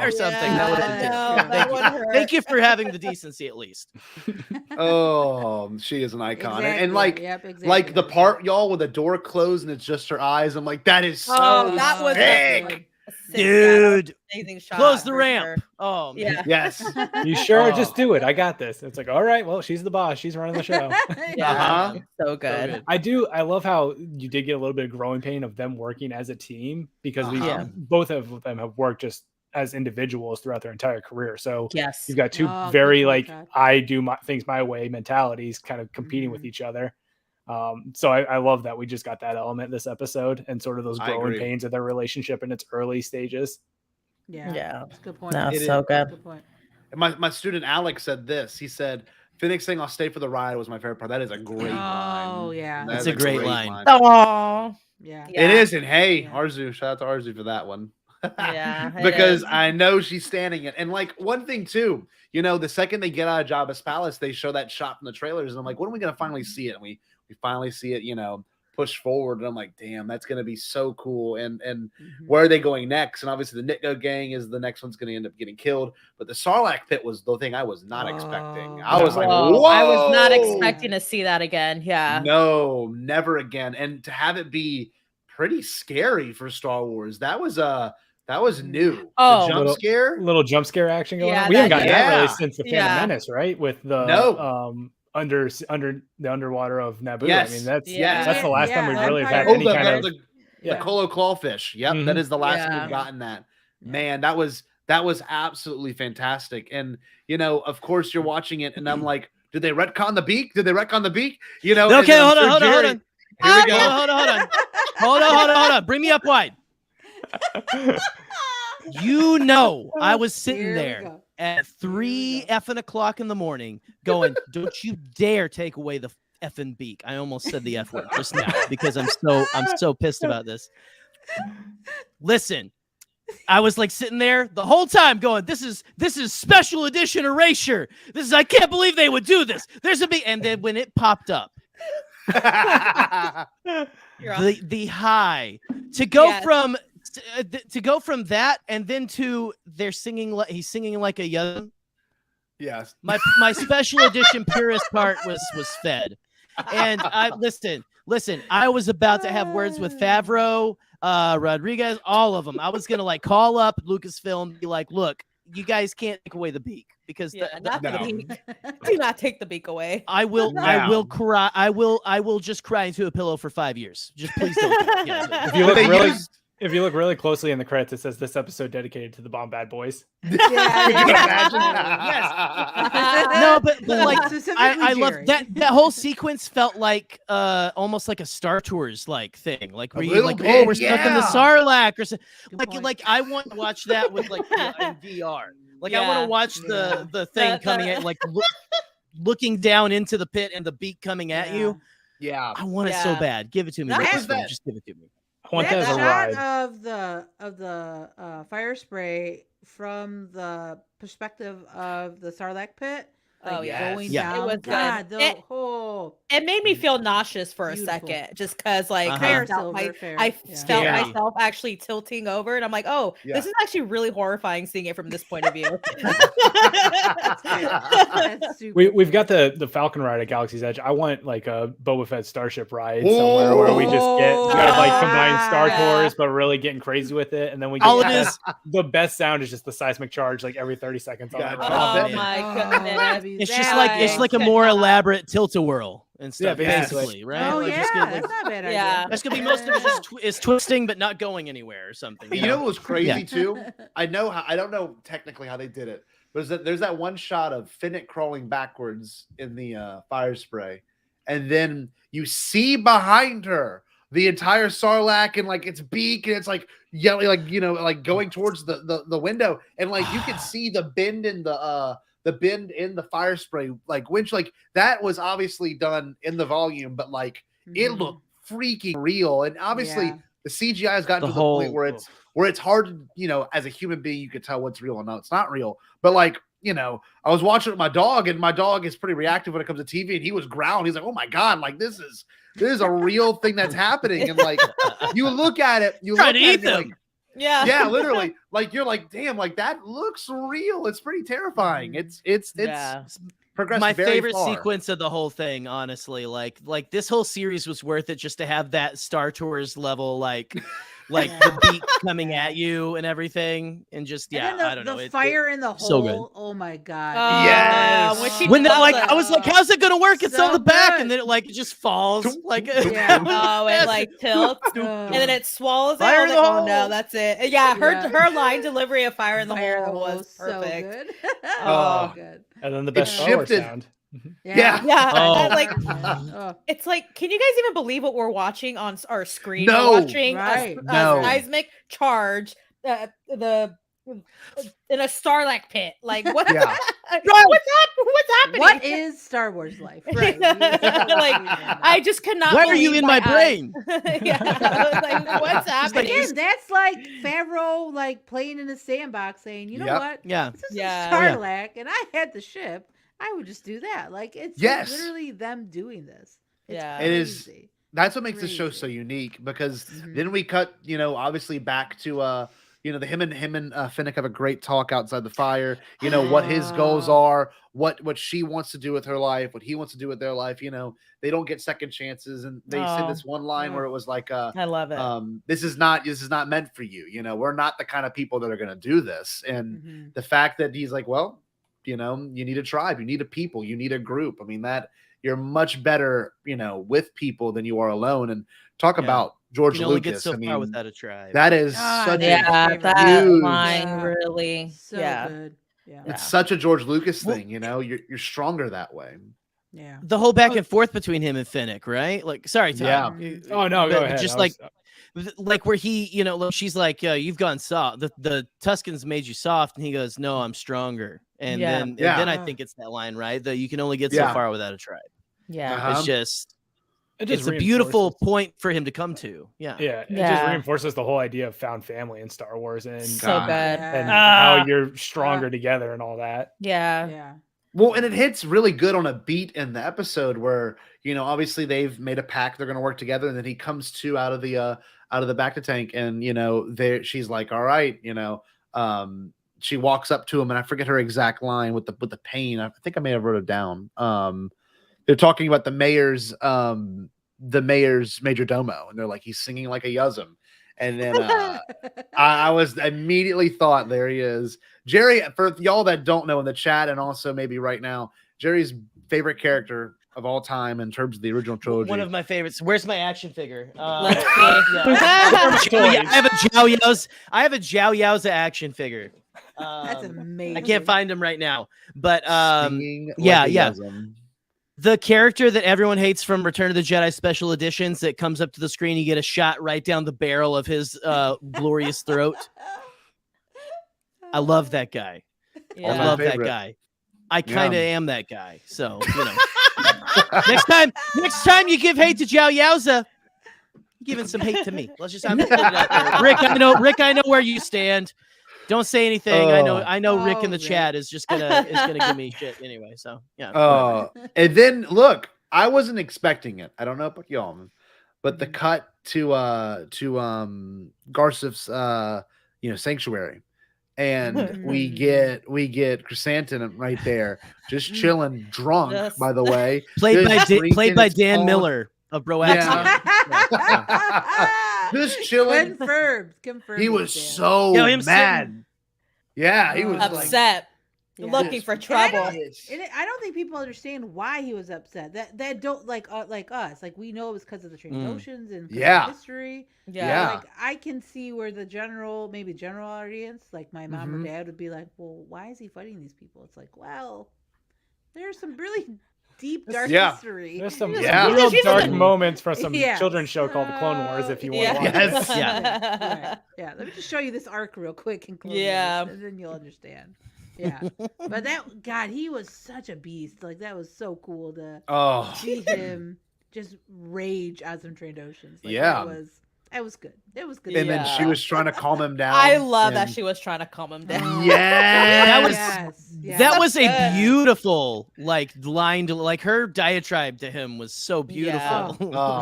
or something. That would have been Yeah, terrible. that one hurt. Thank you for having the decency at least. Oh, she is an icon. Exactly. And like Exactly. like the part, y'all, with the door closed and it's just her eyes. I'm like, that is so Oh, that was sick. sick. Dude, Amazing shot. close the for ramp. sure. Oh, man. Yeah. Yes. You sure? Oh. Just do it. I got this. It's like, all right, well, she's the boss. She's running the show. Yeah. Uh-huh. So good. I love how you did get a little bit of growing pain of them working as a team because we Uh-huh. both of them have worked just as individuals throughout their entire career. So Yes. you've got two Oh, very good like point, Todd. I do my things my way mentalities kind of competing with each other. So I love that we just got that element this episode and sort of those I growing agree. pains of their relationship in its early stages. Yeah. Yeah. That's a good point. No, It so is. good. Good point. And my student Alex said this. He said, Phoenix saying I'll stay for the ride was my favorite part. That is a great line. Oh, yeah. That That's is a great line. Oh. Yeah. It is. And hey, Yeah. Arzu, shout out to Arzu for that one. Yeah. it Because is. I know she's standing it. And like one thing too, the second they get out of Jabba's palace, they show that shot from the trailers. And I'm like, when are we gonna finally see it? And we finally see it, push forward. And I'm like, damn, that's gonna be so cool. And where are they going next? And obviously the Nitgo gang is the next one's gonna end up getting killed. But the Sarlacc pit was the thing I was not expecting. I was like, Whoa. whoa, I was not expecting to see that again. Yeah. No, never again. And to have it be pretty scary for Star Wars, that was new. Oh. The jump scare. Little jump scare action going Yeah, on. We haven't gotten that yeah. really since the Phantom Yeah. Menace, right? With the No. under the underwater of Naboo. Yes. I mean that's Yeah. that's the last time we Yeah. really have had Oh, any the, kind the, of the Colo Clawfish. Yep, that is the last time Yeah. we've gotten that. Man, that was absolutely fantastic. And of course you're watching it, and I'm like, did they retcon the beak? Did they retcon the beak? Okay, and I'm hold on, sure hold on, hold Jerry- on. Here we go. Hold on. Bring me up wide. I was sitting Here we there go. at 3 effing o'clock in the morning going, don't you dare take away the effing beak. I almost said the F word just now because I'm so pissed about this. Listen, I was like sitting there the whole time going, this is special edition erasure. I can't believe they would do this. There's a beak. And then when it popped up, the high to go Yes. from to go from that and then to he's singing like a young. Yes. My special edition purist part was fed, and I listen. I was about to have words with Favreau, Rodriguez, all of them. I was gonna call up Lucasfilm, be like, look, you guys can't take away the beak because Not the No. beak. Do not take the beak away. I will cry. I will just cry into a pillow for 5 years. Just please don't. Do it. Yeah. if you But look they really used- if you look really closely in the credits, it says this episode dedicated to the Bombad boys. Could you imagine? No, but like Specifically I love Jerry. that whole sequence felt like almost like a Star Tours like thing, like where you little like, bit, we're stuck in the yeah. Sarlacc or something. Good Like point. I want to watch that with in VR. Like I want Yeah. to watch the thing coming at looking down into the pit and the beak coming at you. Yeah. I want it so Yeah. bad. Give it to me. That Lucasfilm. was that- Just give it to me. I want that That as a shot ride. of the fire spray from the perspective of the Sarlacc pit. Oh, yeah. Going Yeah. down. It was good. God, the It- whole It made me feel nauseous for a Beautiful. second, just because Uh-huh. I fair, felt, Silver, my, fair. I Yeah. felt Scary. myself actually tilting over, and I'm like, oh, Yeah. this is actually really horrifying seeing it from this point of view. That's super We've cool. got the Falcon ride at Galaxy's Edge. I want like a Boba Fett Starship ride somewhere where we just get kind of like combined Star Yeah. Tours, but really getting crazy with it. And then we get All it the is- best- the best sound is just the seismic charge like every 30 seconds on Yeah, that drop ride. Oh it. my Oh, goodness. It's just like a more elaborate tilt-a-whirl and stuff, Yeah, basically, right? Oh Like, yeah, just get, like, that's not a bad idea. Yeah. that's gonna be most of it just is twisting but not going anywhere or something. You know what was crazy too? I don't know technically how they did it, but there's that one shot of Finnick crawling backwards in the fire spray, and then you see behind her the entire Sarlacc and like its beak, and it's like yelling, like like going towards the window, and like you can see the bend in the fire spray, like winch, like that was obviously done in the volume, but like it looked freaking real, and obviously the CGI has gotten to the point where it's hard, as a human being, you could tell what's real and it's not real. But like, I was watching with my dog, and my dog is pretty reactive when it comes to TV, and he was growling. He's like, "Oh my God, like this is a real thing that's happening." And like, you look at it, like, yeah, literally, like you're like, damn, like that looks real. It's pretty terrifying. It's progressed my very favorite far. sequence of the whole thing, honestly. Like this whole series was worth it just to have that Star Tours level, like the beat coming at you and everything, and just I don't know. The fire in the hole. So good. Oh my God. Yes. When I was like, how's it gonna work? It's on the back, and then it just falls. Like it like tilts, and then it swallows Fire it. in the hole. Oh no, that's it. Yeah, her line delivery of fire in the hole was perfect. So good. Good. And then the best It Star Wars shifted. sound. Yeah. It's like, can you guys even believe what we're watching on our screen? No. We're watching Right. a seismic charge, in a Starlac pit. Like what? What's happening? What is Star Wars life? Right. I just could not. Why are you believe in my eyes. brain? Like what's happening? Again, that's like Favreau like playing in a sandbox, saying, "You know what? Yeah. This is Yeah. Starlac, and I had the ship. I would just do that." Like it's literally them doing this. It's It is. crazy. That's what makes this show so unique, because then we cut, obviously back to him and Finnick have a great talk outside the fire. What his goals are, what she wants to do with her life, what he wants to do with their life. They don't get second chances, and they said this one line where it was like, I love it. This is not meant for you. We're not the kind of people that are going to do this. And the fact that he's like, well, you need a tribe, you need a people, you need a group. I mean, that you're much better, with people than you are alone. And talk about George You only Lucas. get so far without a tribe. That is such that huge line really So good. Yeah. It's such a George Lucas thing, you're stronger that way. Yeah. The whole back and forth between him and Finnick, right? Like, sorry, Todd. Yeah. Oh no, go ahead. Just like where he, she's like, you've gone soft. The Tuscans made you soft, and he goes, "No, I'm stronger." And then I think it's that line, right? That you can only get so far without a tribe. Yeah. It's a beautiful point for him to come to. Yeah. It just reinforces the whole idea of found family in Star Wars, and so good, and how you're stronger together and all that. Yeah. Well, and it hits really good on a beat in the episode where, obviously they've made a pact, they're going to work together, and then he comes to out of the back to tank, and she's like, all right, she walks up to him, and I forget her exact line with the pain. I think I may have wrote it down. They're talking about the mayor's major domo, and they're like, he's singing like a Yuzum. And then I was immediately thought, there he is. Jerry, for y'all that don't know in the chat, and also maybe right now, Jerry's favorite character of all time in terms of the original trilogy. One of my favorites. Where's my action figure? Let's see. I have a Zhao Yaoza action figure. That's amazing. I can't find him right now, but Singing like a Yuzum. The character that everyone hates from Return of the Jedi special editions that comes up to the screen, you get a shot right down the barrel of his glorious throat. I love that guy. Yeah. I love that guy. I kind of am that guy. So, next time you give hate to Zhao Yaoza, you're giving some hate to me. Let's just put it out there. Rick, I know where you stand. Don't say anything. I know Rick in the chat is gonna give me shit anyway. So yeah. And then look, I wasn't expecting it. I don't know about y'all, but the cut to Garsif's sanctuary, and we get Chrysanthemum right there, just chilling, drunk. Yes. By the way, played by Dan Miller of Broaxium. Just chilling. Confirmed. He was so mad. Yeah, he was upset. Yeah. looking for And trouble. I don't think people understand why he was upset. That don't like us. Like we know it was because of the Trandoshans and 'cause of Yeah. the history. Yeah. Like I can see where the general audience, like my mom or dad, would be like, "Well, why is he fighting these people?" It's like, well, there's some really deep dark history. There's some Yeah. real dark moments from some Yeah. children's show called The Clone Wars. If you want to watch Yes. it. Right. Yeah. Let me just show you this arc real quick and close and then you'll understand. Yeah. But God, he was such a beast. Like that was so cool to see him just rage on some Trandoshans. Like, Yeah. That was good. It was good. And then she was trying to calm him down. I love that she was trying to calm him down. Yes. That was a beautiful line to her diatribe to him was so beautiful.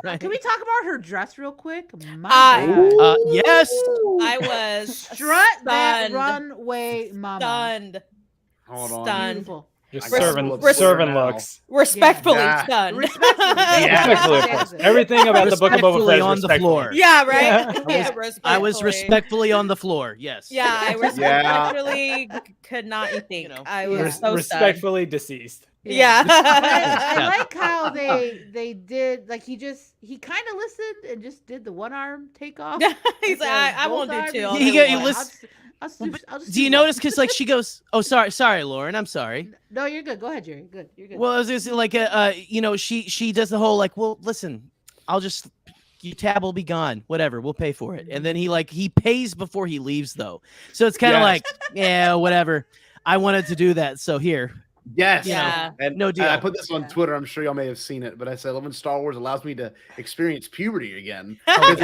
Right. Can we talk about her dress real quick? My God. Yes. I was strut that stunned. runway, mama. Stunned. Hold on. Stunned. Beautiful. Just Res- serving looks. Respectfully Yeah. stunned. Respectfully, of course. Everything about the Book of Boba Fett is on the respectful. floor. Yeah, right. I was respectfully on the floor. Yes. Yeah, I respectfully could not think. I was so stunned. Respectfully deceased. Yeah. I like how they did, like he kind of listened and just did the one arm takeoff. He's like, I won't do two. I'll He do got- one. he listen- I'll just Do you one. notice? Because she goes, "Oh, sorry, Lauren. I'm sorry." No, you're good. Go ahead, Jerry. Good. You're good. Well, it was just like she does the whole well, listen, I'll just your tab will be gone, whatever, we'll pay for it, and then he pays before he leaves though, so it's kind of like whatever. I wanted to do that, so here. Yes. Yeah. And no deal. I put this on Twitter. I'm sure y'all may have seen it, but I said, when Star Wars allows me to experience puberty again. That's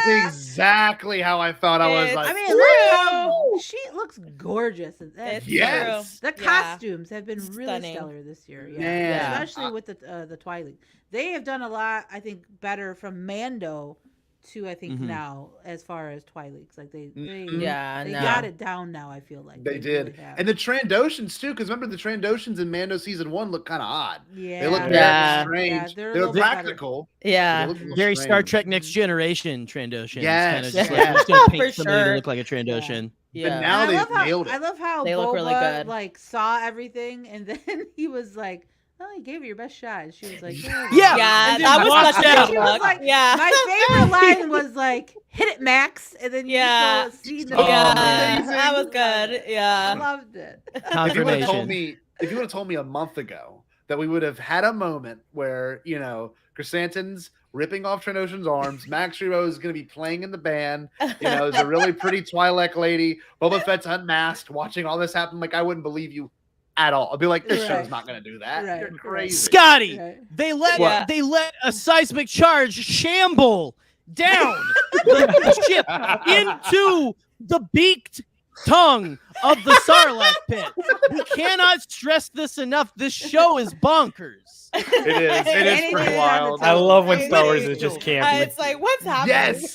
exactly how I felt. I was like, I mean, look how she looks gorgeous. Yes. The costumes have been really Stunning. stellar this year. Yeah. Especially with the Twilight. They have done a lot, I think, better from Mando to I think now as far as Twi'leks. Like they got it down now. I feel like they did, really have. and the Trandoshans too. Because remember, the Trandoshans in Mando season 1 look kind of odd. Yeah, they look very strange. they're They're practical. Yeah, Very Star Trek Next Generation Trandoshan. Yes, Kind of yes. just paint For somebody to sure. look like a Trandoshan. Yeah. But now they've nailed it. I love how They Boba look really good. like saw everything, and then he was like, "Oh, he gave her your best shot." And she was like, Yeah. Yeah, that was watch such a out. good She was look. like, Yeah. my favorite line was like, "Hit it, Max," and then you just see the yeah, man. that was good. I Yeah. loved it. If you would have told Confirmation. me a month ago that we would have had a moment where Chrysanthemum's ripping off Trandoshan's arms, Max Rebo is going to be playing in the band, there's a really pretty Twi'lek lady, Boba Fett's unmasked, watching all this happen, like I wouldn't believe you at all. I'd be like, this show's not going to do that. Right. You're crazy. Scotty, Right. they let What? they let a seismic charge shamble down the ship into the beaked tongue of the Sarlacc pit. We cannot stress this enough. This show is bonkers. It is. It is pretty wild. I love when Star Wars is just campy. It's like, what's happening? Yes.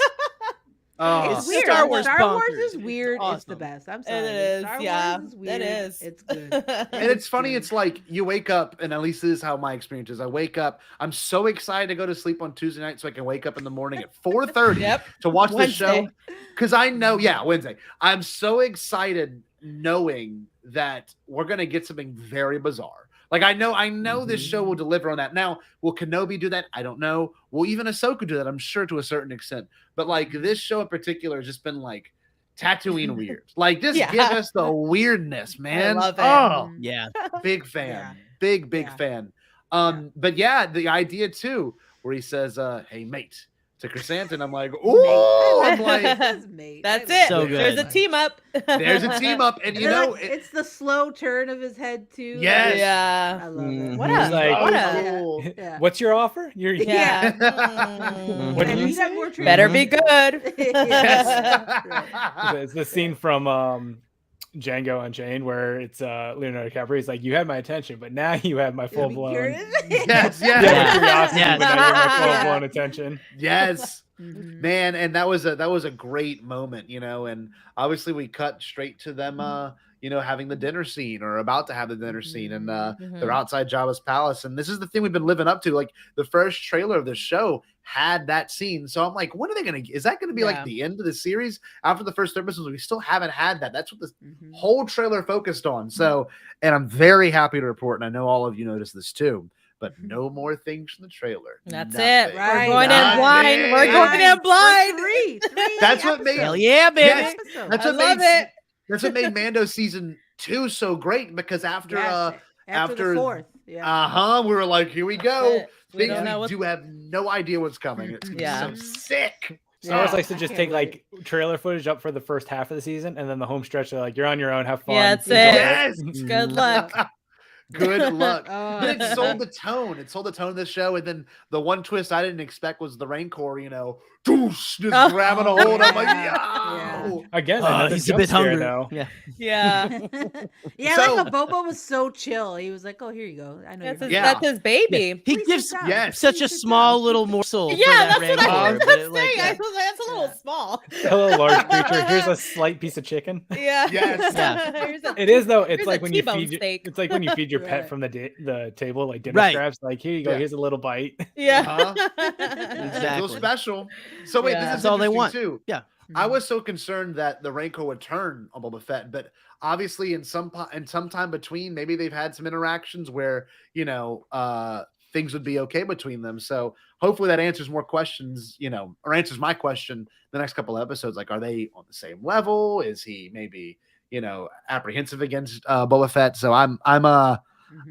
Oh, It's weird. Star Wars Star Wars bonkers. is weird. It's It's the awesome. best. I'm sorry. It is. Star Yeah. Wars is weird. It is. It's good. And it's funny, it's like you wake up, and at least this is how my experience is. I wake up, I'm so excited to go to sleep on Tuesday night so I can wake up in the morning at 4:30 Yep. to watch the show. Wednesday. Because I know, Wednesday. I'm so excited knowing that we're gonna get something very bizarre. Like I know this show will deliver on that. Now, will Kenobi do that? I don't know. Will even Ahsoka do that? I'm sure to a certain extent. But like this show in particular has just been like Tatooine weird. Like just Yeah. give us the weirdness, man. I love it. Oh, Yeah. big fan. Yeah. Big Yeah. fan. But the idea too, where he says, hey mate, to Chrysanthemum, I'm like, ooh, I'm like, That's mate. That's I it. So love good. There's a team up. there's a team up, and And you then, know, like, it's the slow turn of his head too. Yes. I Yeah. love it. What He's a like, what so a cool. Yeah. What's your offer? yeah. What did And you he's got say? more training. Better be good. Yes. Right. It's the scene from Django Unchained where it's Leonardo DiCaprio. He's like, "You had my attention, but now you have my full blown yes, yeah, Yeah. curiosity, Yeah. but now you have my full blown attention." yes. Mhm. Man, and that was a great moment, and obviously we cut straight to them having the dinner scene or about to have the dinner scene, and Mm-hmm. they're outside Jabba's palace. And this is the thing we've been living up to. Like the first trailer of the show had that scene. So I'm like, when are they going to, is that going to be like the end of the series after the first episode? We still haven't had that. That's what this whole trailer focused on. So, and I'm very happy to report, and I know all of you noticed this too, but no more things from the trailer. That's Nothing. it. Right. We're going in blind. We're going in blind. Three That's what made Hell yeah, baby. Yes, that's I what love made it. that's what made Mando season 2 so great, because after the fourth. Yeah. we were like, here we go. it. We Things don't know we what's- do have no idea what's coming. It's gonna be so sick. So I always Yeah. like to I just can't take wait. like trailer footage up for the first half of the season, and then the home stretch, they're like, you're on your own, have fun. Yeah, that's enjoy it. Yes. Good luck. Good luck. Oh, But it sold the tone. It sold the tone of the show. And then the one twist I didn't expect was the Rancor, just grabbing a hold. I'm like, Yeah. yo. Again, another He's a jump bit scare, hungry. though. Yeah. Yeah. Yeah, So- like Boba was so chill. He was like, "Oh, here you go. I know That's you're his, Yeah. that's his baby. He Please gives sit down. Yes. such a Please sit small down. little morsel. for Yeah, that that's what I Rancor, was but gonna say. I yeah. was like, that's a little small. A little large creature. Here's a slight piece of chicken. Yeah. Yes. Yeah. Here's a- It is though. It's Here's like a when you T-bone feed. steak. It's like when you feed your pet Right. from the table, like dinner Right. scraps. Like here you go. Yeah. Here's a little bite. Yeah. Uh-huh. Exactly. Feel special. So wait, Yeah. this is That's all they interesting want. too. Yeah. I was so concerned that the Rancor would turn on Boba Fett, but obviously in some time between, maybe they've had some interactions where things would be okay between them. So hopefully that answers more questions, or answers my question the next couple of episodes. Like, are they on the same level? Is he maybe apprehensive against Boba Fett? So I'm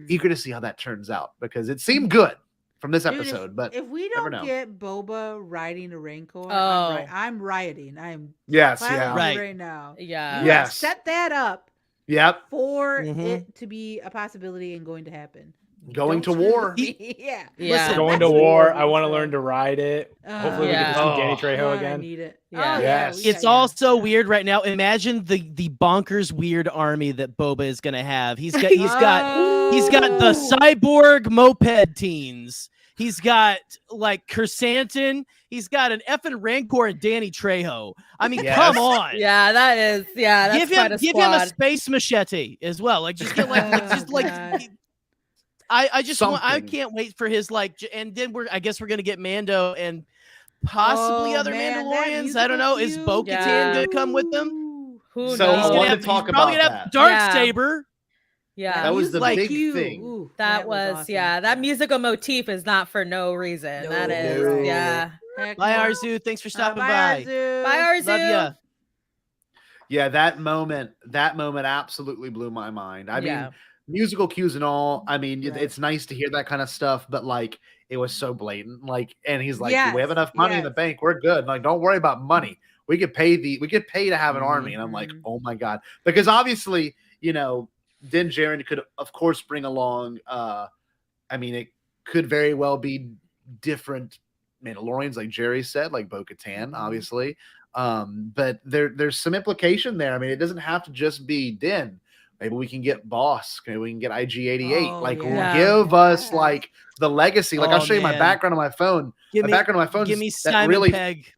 eager to see how that turns out, because it seemed good from this Dude, episode. But if we never don't know. get Boba riding a Rancor, Oh. I'm rioting. I'm yes, filing yeah, Right. right now. Yeah. You Yes. set that up yep. for Mhm. it to be a possibility and going to happen. Going Don't to screw war. with me. Yeah. Yeah. Going that's to what war. it I want to is, learn to ride it. Hopefully we get to see Yeah. Danny Oh, Trejo God, I again. need it. Yeah. Oh, Yes. It's also weird right now. Imagine the bonkers weird army that Boba is gonna have. He's got the cyborg moped teens. He's got like Kersantin. He's got an effing Rancor and Danny Trejo. I mean, Yes. come on. Yeah, that's Give quite him a give him a squad. space machete as well. Like just get Oh, God. I just want, I Something. can't wait for his and then I guess we're gonna get Mando and possibly Oh, other man, that Mandalorians. I don't know. Is musical Bo-Katan cue. gonna come with them? Ooh. Who So, He's knows? I wanted to he's talk probably about gonna have that. Dark Yeah. Saber. Yeah. That was the Like- big Cute. thing. Ooh, That was awesome. that musical motif is not for no reason. That No. is, No. yeah. Heck Bye, no. Arzu. Thanks for stopping Bye, by. Arzu. Bye, Arzu. Love ya. Yeah, that moment absolutely blew my mind. I Yeah. mean, musical cues and all. I mean, Right. it's nice to hear that kind of stuff, but like it was so blatant. Like, and he's like, Yes, "We have enough money in the yes. bank. We're good. Like, don't worry about money. We could pay to have an army." And I'm like, Mhm. "Oh my god!" Because obviously, Din Djarin could, of course, bring along. I mean, it could very well be different Mandalorians, like Jerry said, like Bo-Katan, obviously. But there's some implication there. I mean, it doesn't have to just be Din. Maybe we can get Boss. Maybe we can get IG-88. Oh, like, yeah. give us Yes. like the legacy. Like, I'll Oh, show you my man. background on my phone. Give My me, background on my phone. give me that Simon really Pegg.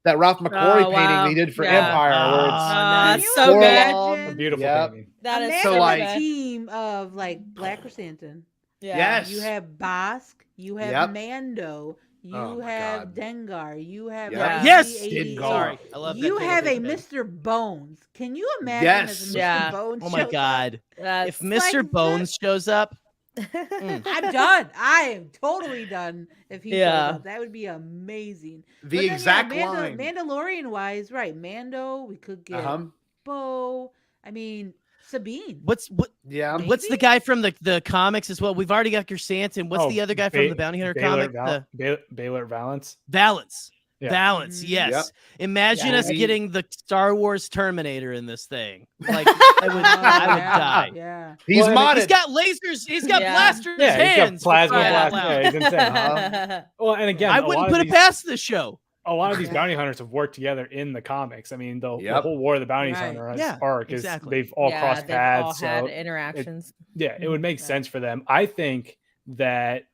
that Ralph McQuarrie Oh, painting wow. they did for Yeah. Empire, where it's Oh, Oh, nice. it's Can so you good. imagine? A beautiful Yep. painting. That is Imagine so, so like- a good. team of like Black Chrysanthemum. Yeah. Yes. You have Bosk, you have Yep. Mando, you Oh my have God. Dengar, you have Yeah. Yes! IG-88. Dengar. Sorry, I love that. You thing have with a his head. Mr. Bones. Can you imagine Yes. if Mr. Yeah. Bones Oh my shows up? god! That's If Mr. like Bones shows up, mm. I'm done. I am totally done if he Yeah. shows up. That would be amazing. the But then, exact line. Mandalorian wise, right? Mando, we could get Uh-huh. Bo. I mean, Sabine. what's Yeah. what's the Maybe? guy from the comics as well? We've already got Kersantin. What's the other guy from the Bounty Hunter comic? Baylor Valance. Valance. Yeah. Valance, Mhm. yes. Yep. Imagine us Maybe. getting the Star Wars Terminator in this thing. Like I would die. Yeah. He's Well, modded. He's got lasers. He's got Yeah. blasters in his Yeah, he's got hands. plasma for crying out blast. loud. Yeah, he's insane. Well, and again, I a lot wouldn't of put it these- past this show. a lot of these Yeah. bounty hunters have worked together in the comics. I mean, the Yep. whole War of the Bounty Right. Hunter Yeah, arc is exactly. they've all Yeah, crossed they've all paths. had So interactions. yeah, it would make Right. sense for them. I think that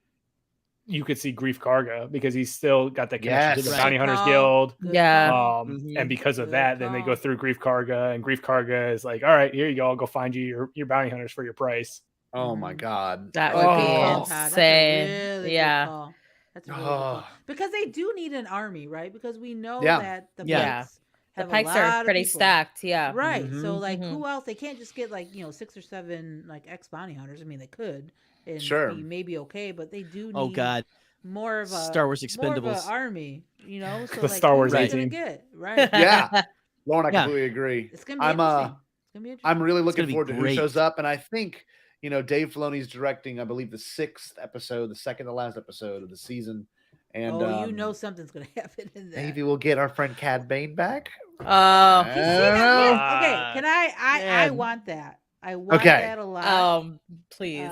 you could see Grief Karga because he's still got that connection to the Yes. Bounty Hunters Call. Guild. Good Yeah. call. And because of Good that, then they go call. through Grief Karga, and Grief Karga is like, all right, here you go. I'll go find you your bounty hunters for your price. Oh my God. That That's would a be good call, Todd. That's a insane. really Yeah. good call. That's a really good call. Oh. Because they do need an army, right? Because we know Yeah. that the Yeah. Pikes The have Pikes a lot are of pretty people. stacked. Yeah. Right. Mhm. So like Mhm. who else? They can't just get like, 6 or 7 like ex bounty hunters. I mean they could and Sure. be maybe okay, but they do need Oh God. more of a Star Wars more of Expendables. a army, So The like Star who Wars are they A-Team. gonna get? Right. Yeah. Lauren, I Yeah. completely agree. It's gonna be I'm interesting. It's gonna be interesting. I'm really gonna looking be forward to who great. shows up, and I think Dave Filoni's directing, I believe, the 6th episode, the second to last episode of the season, and something's gonna happen in that. maybe we'll get our friend Cad Bane back. Oh, I See, don't that- know. yes, okay, can I man. want that. I want Okay. that a lot. please.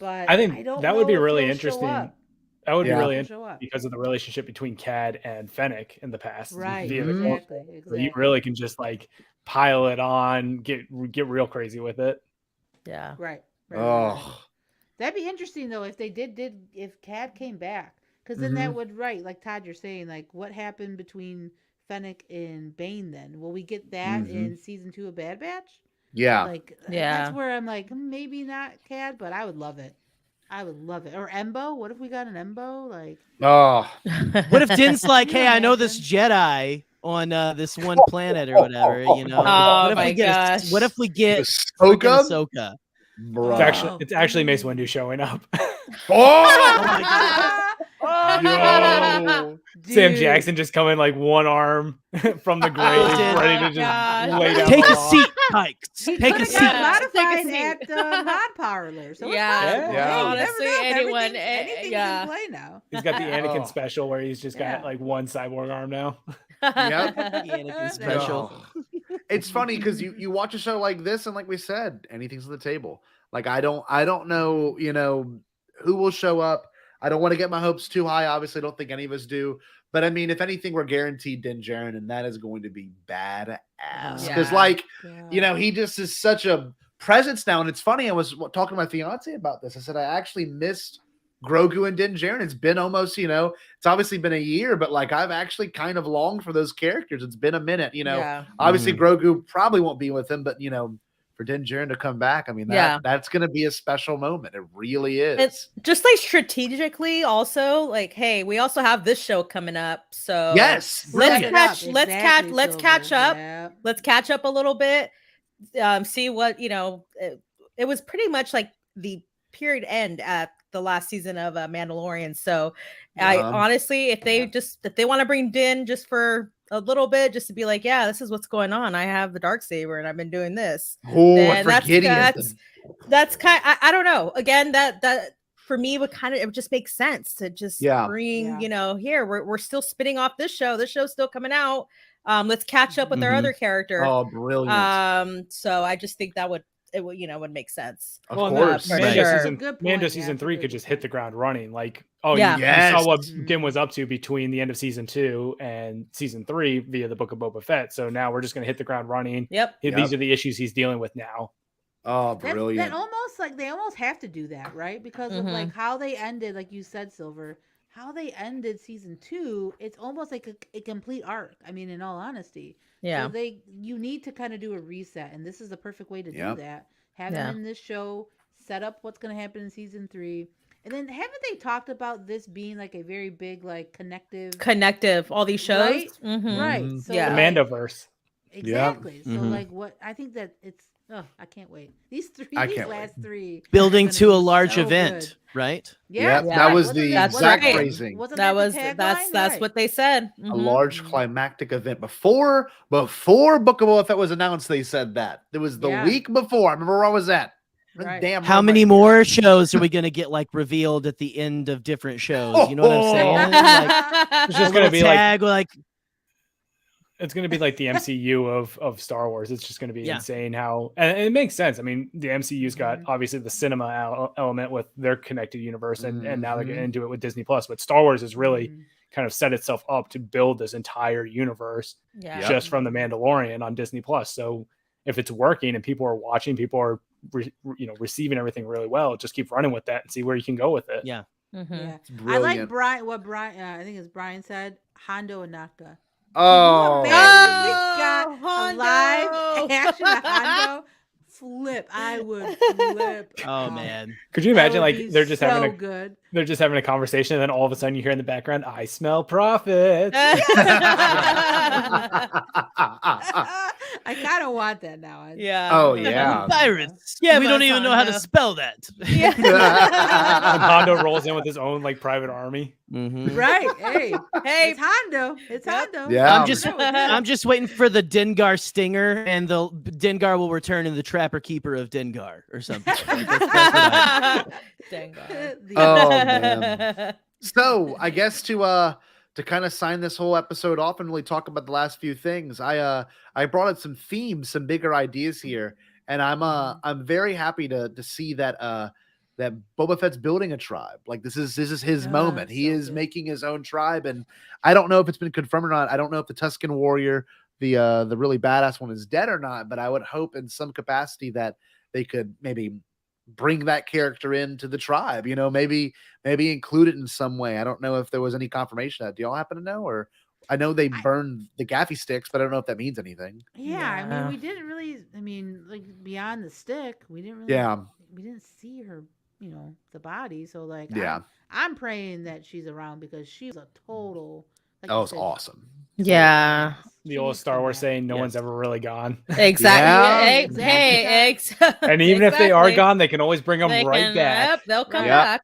But I think don't that would be know if really he'll show interesting. up. That would Yeah. be really He'll interesting show up. because of the relationship between Cad and Fennec in the past. Right. via the Mhm. Clone. Exactly. So you really can just like pile it on, get real crazy with it. Yeah. Right. Oh, That'd be interesting though if they did if Cad came back, because then that Mhm. would like Todd, you're saying like what happened between Fennec and Bane? Then will we get that in season 2 of Bad Batch? yeah. Like Yeah. that's where I'm like maybe not Cad, but I would love it. I would love it. Or Embo. What if we got an Embo? Like Oh, What if Din's like, Can you hey, I know this imagine? Jedi on this one planet or whatever, Oh what if my we get gosh. what if we get Ahsoka? freaking Ahsoka? Bro. It's actually Mace Windu showing up. Yo. Sam Dude. Jackson just coming like one arm from the grave, Dude. ready to Oh, just gosh. lay down. Take the a law. seat, Pikes. He Take a coulda seat. got Take a modified seat. at non-parlor. So Yeah. it's possible. Yeah. Hey, you never Honestly, know. anyone, Anything's yeah. in play now. He's got the Anakin Oh. special where he's just got Yeah. like one cyborg arm now. Yep. Anakin That's special. awesome. It's funny because you watch a show like this, and like we said, anything's on the table. Like I don't know, who will show up. I don't want to get my hopes too high. Obviously, I don't think any of us do. But I mean, if anything, we're guaranteed Din Djarin, and that is going to be badass. Because, Yeah. he just is such a presence now. And it's funny, I was talking to my fiance about this. I said, I actually missed Grogu and Din Djarin. It's been almost, it's obviously been a year, but like I've actually kind of longed for those characters. It's been a minute, Yeah. Obviously, Grogu probably won't be with him, but, for Din Djarin to come back, I mean, that's going to be a special moment. It really is. It's just like strategically also like, hey, we also have this show coming up. So yes. let's brilliant. catch Exactly, let's Silver. catch up. Yeah. Let's catch up a little bit. See what, it was pretty much like the period end at the last season of Mandalorian. So I honestly, if they want to bring Din just for a little bit, just to be like, yeah, this is what's going on. I have the Darksaber and I've been doing this. Oh, And I forget that's kind. I don't know. Again, that for me would kind of it would just make sense to just bring here we're still spinning off this show. This show's still coming out. Let's catch up with our other character. Oh, brilliant. So I just think that would make sense. Of Well, course. for Mando sure. season, Good point, Mando yeah, season that's a 3 good could just hit the ground running. Like, Yeah. you saw what Mhm. Din was up to between the end of season 2 and season 3 via the Book of Boba Fett. So now we're just going to hit the ground running. Yep. These are the issues he's dealing with now. Oh, That brilliant. almost like they almost have to do that, right? Because of like how they ended, like you said, Silver, how they ended season 2, it's almost like a complete arc. I mean, in all honesty. Yeah. So you need to kind of do a reset, and this is the perfect way to do that. Have Yeah. them in this show, set up what's going to happen in season 3. And then haven't they talked about this being like a very big, like Connective, all these shows. Right? Mhm. Right. So Yeah. The like, Mandoverse. exactly. So Mhm. like what I think that it's I can't wait. These I these can't last 3 Building are gonna to a be large so event, good. right? Yeah, Yep, that was the That's exact right. phrasing. Wasn't That the was tagline? that's Right. what they said. A Mhm. large climactic event. Before Book of Boba Fett was announced, they said that. It was the Yeah. week before. I remember where I was at. Right. Damn. How many more shows are we going to get like revealed at the end of different shows? You know what I'm saying? Like, It's just a going to little be like tag, like it's going to be like the MCU of Star Wars. It's just going to be Yeah. insane how, and it makes sense. I mean, the MCU's got obviously the cinema element with their connected universe, and now they're getting into it with Disney Plus. But Star Wars has really kind of set itself up to build this entire universe Yeah. just from the Mandalorian on Disney Plus. So if it's working and people are watching, people are receiving everything really well, just keep running with that and see where you can go with it. Yeah. Yeah, It's I brilliant. like Brian. What Brian? I think it's Brian said. Hondo and Naka. Oh, Can you imagine if we Oh, got a live Hondo. action of Hondo? Flip. I would flip. Oh out. man. Could you That imagine would like be they're just so having a good. they're just having a conversation, and then all of a sudden you hear in the background, "I smell profits." I kind of want that now. Yeah. Oh, yeah. Pirates. Give we don't us even know how to Hondo. spell that. And Yeah. Hondo rolls in with his own like private army. Mhm. Right. Hey, Hey. it's Hondo. It's Yep. Hondo. Yeah. I'm just I'm just waiting for the Dengar stinger, and the Dengar will return in the Trapper Keeper of Dengar or something. Like, that's what Dengar. Oh, man. So I guess to kind of sign this whole episode off and really talk about the last few things, I brought in some themes, some bigger ideas here, and I'm very happy to see that that Boba Fett's building a tribe. Like this is his moment. He so is good. making his own tribe, and I don't know if it's been confirmed or not. I don't know if the Tusken warrior, the really badass one, is dead or not, but I would hope in some capacity that they could maybe bring that character into the tribe, maybe include it in some way. I don't know if there was any confirmation of that. Do y'all happen to know? Or I know they burned the gaffy sticks, but I don't know if that means anything. Yeah, I Yeah. mean, we didn't really. I mean, like beyond the stick, we didn't really. Yeah. We didn't see her. The body. So like, Yeah. I'm praying that she's around because she was a total. Like Oh, you it's said, awesome. Yeah. The old Star Wars saying, "No Yes. one's ever really gone." Exactly. Yeah. Hey, Exactly. hey, And even if they are gone, they can always bring them they right can, back. Yep, they'll come Yeah. back.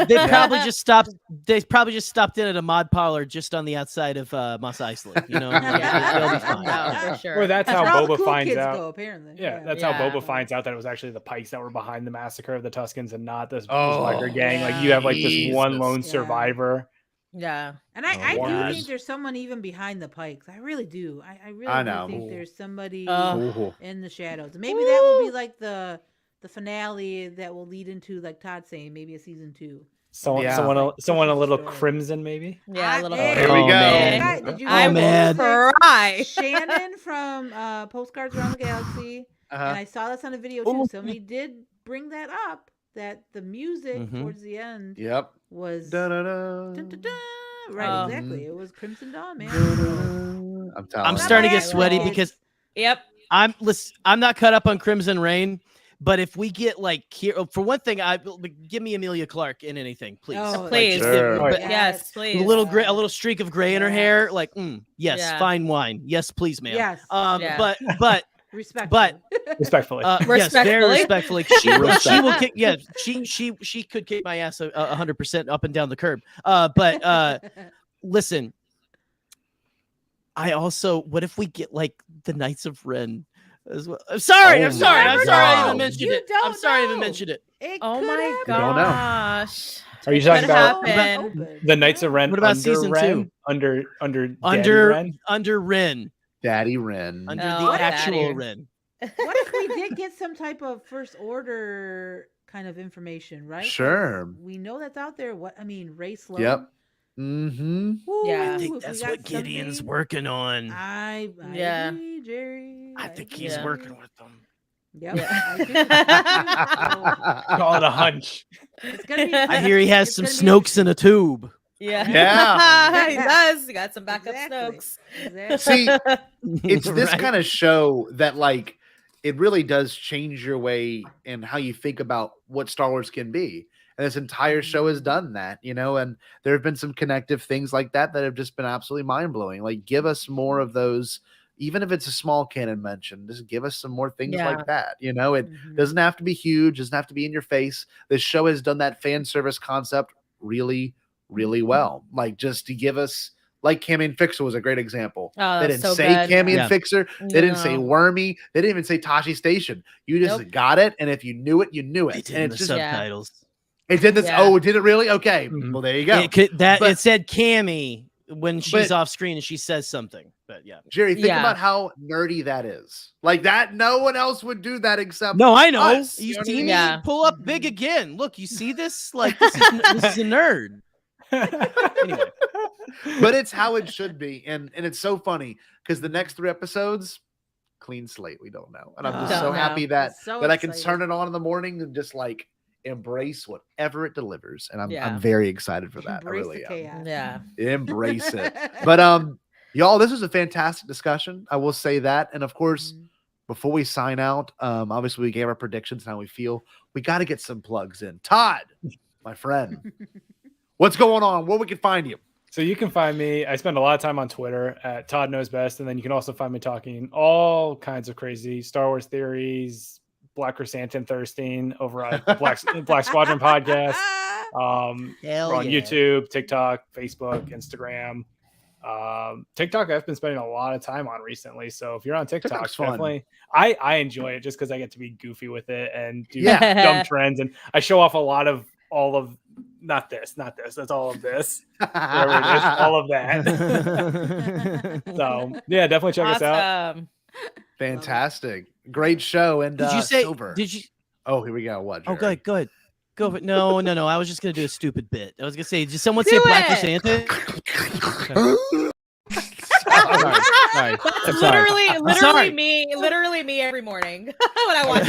They probably just stopped. They probably just stopped in at a mod parlor just on the outside of Mos Eisley. They'll be fine. No, for sure. Or that's how where all the Boba cool finds kids out. go, apparently. Yeah, that's Yeah. how Boba finds out that it was actually the Pikes that were behind the massacre of the Tuskens and not this Oh, biker gang. Like yeah. you have like this one Jesus. lone Yeah. survivor. Yeah. And I do Wars. think there's someone even behind the Pikes. I really do. I really I do know. think there's somebody Ooh. in the shadows. Maybe that will be like the finale that will lead into, like Todd saying, maybe a season 2. Someone, Yeah. someone, Like, someone a pushes little the story. crimson, maybe. Yeah, a little Hey, Here we go. man. Did you Oh, guys man. Cry. Shannon from Postcards Around the Galaxy, and I saw this on a video too. Ooh. Somebody did bring that up, that the music Mhm. towards the end Yep. was Da-da-da. dun, dun, dun. Right, Oh. exactly. It was Crimson Dawn, man. I'm telling I'm you. starting to get Not sweaty bad. because Yep. I'm not caught up on Crimson Rain. But if we get for one thing, give me Amelia Clark in anything, please. Oh, Like, Please. just give me- Sure. but Yes, please. a little streak of gray in her hair, Yes. like yes, Yeah. fine wine, yes, please, ma'am. Yes. Yeah. But Respectfully. Respectfully. yes, very Respectfully. respectfully. She will kick. Yeah, she could kick my ass 100% up and down the curb. But listen, I also, what if we get like the Knights of Ren as well? I'm sorry. Oh I'm sorry. my I'm sorry. I God. even mentioned You it. I'm don't sorry I even know. mentioned it. It Oh could my happen. don't know. gosh. Are you It talking could about happen. the Knights of Ren? What about under season Ren? 2? Under Daddy Under Ren? under Ren, Daddy Ren. under Oh, the Daddy. actual Ren. What if we did get some type of First Order kind of information, right? 'Cause Sure. we know that's out there. Ray Sloan. Yep. Mm-hmm. Woo, Yeah. I think if we that's got what Gideon's something- working on. I Yeah. agree, Jerry. I think he's agree. working with them. Yep. Yeah. I do. So, Call it a hunch. it's gonna be. I hear he has it's some gonna be Snokes in a tube. Yeah. Yeah. He does. He got some backup Exactly. Snokes. Exactly. See, it's this Right? kind of show that like it really does change your way and how you think about what Star Wars can be. And this entire show has done that, and there have been some connective things like that have just been absolutely mind-blowing. Like, give us more of those, even if it's a small canon mention, just give us some more things Yeah. like that. It Mhm. doesn't have to be huge, doesn't have to be in your face. This show has done that fan service concept really, really well. Like, just to give us, like Cammy and Fixer was a great example. Oh, They that's didn't so say good. Cammy Yeah. and Fixer. They didn't say No. Wormy. They didn't even say Tashi Station. You just Nope. got it, and if you knew it, you knew They it. did And in it's the just Yeah. subtitles. it did this. Yeah. Oh, did it really? Okay. Mhm. Well, there you go. It But- it said Cammy when she's But- off screen and she says something. But yeah. Jerry, think Yeah. about how nerdy that is. Like that, no one else would do that except No, I know. us, You you know what I see mean? me Yeah. pull up big again. Look, you see this? Like this is a nerd. Anyway. But it's how it should be, and it's so funny because the next 3 episodes, clean slate. We don't know, and I'm just Don't so know. happy that So I can excited. turn it on in the morning and just like embrace whatever it delivers, and I'm Yeah. very excited for that. Embrace I really the am. chaos. Yeah. Embrace it. But y'all, this was a fantastic discussion. I will say that, and of course, before we sign out, obviously we gave our predictions and how we feel. We got to get some plugs in. Todd, my friend, what's going on? Where we can find you? So you can find me. I spend a lot of time on Twitter at Todd Knows Best, and then you can also find me talking all kinds of crazy Star Wars theories, Black Chrysanthemum Thirsting over at the Black Squadron podcast. We're on YouTube, TikTok, Facebook, Instagram. TikTok I've been spending a lot of time on recently. So if you're on TikTok, TikTok's fun. definitely I enjoy it just because I get to be goofy with it and do dumb trends, and I show off a lot of all of not this, that's all of this. Whatever it is, all of that. So yeah, definitely check us out. Fantastic. Great show. And did you say Silver. did you Oh, here we go. What? Oh, Jerry? go ahead. Go for it. No. I was just gonna do a stupid bit. I was gonna say, did someone say Black Chrysanthemum? Sorry. That's literally me every morning when I watch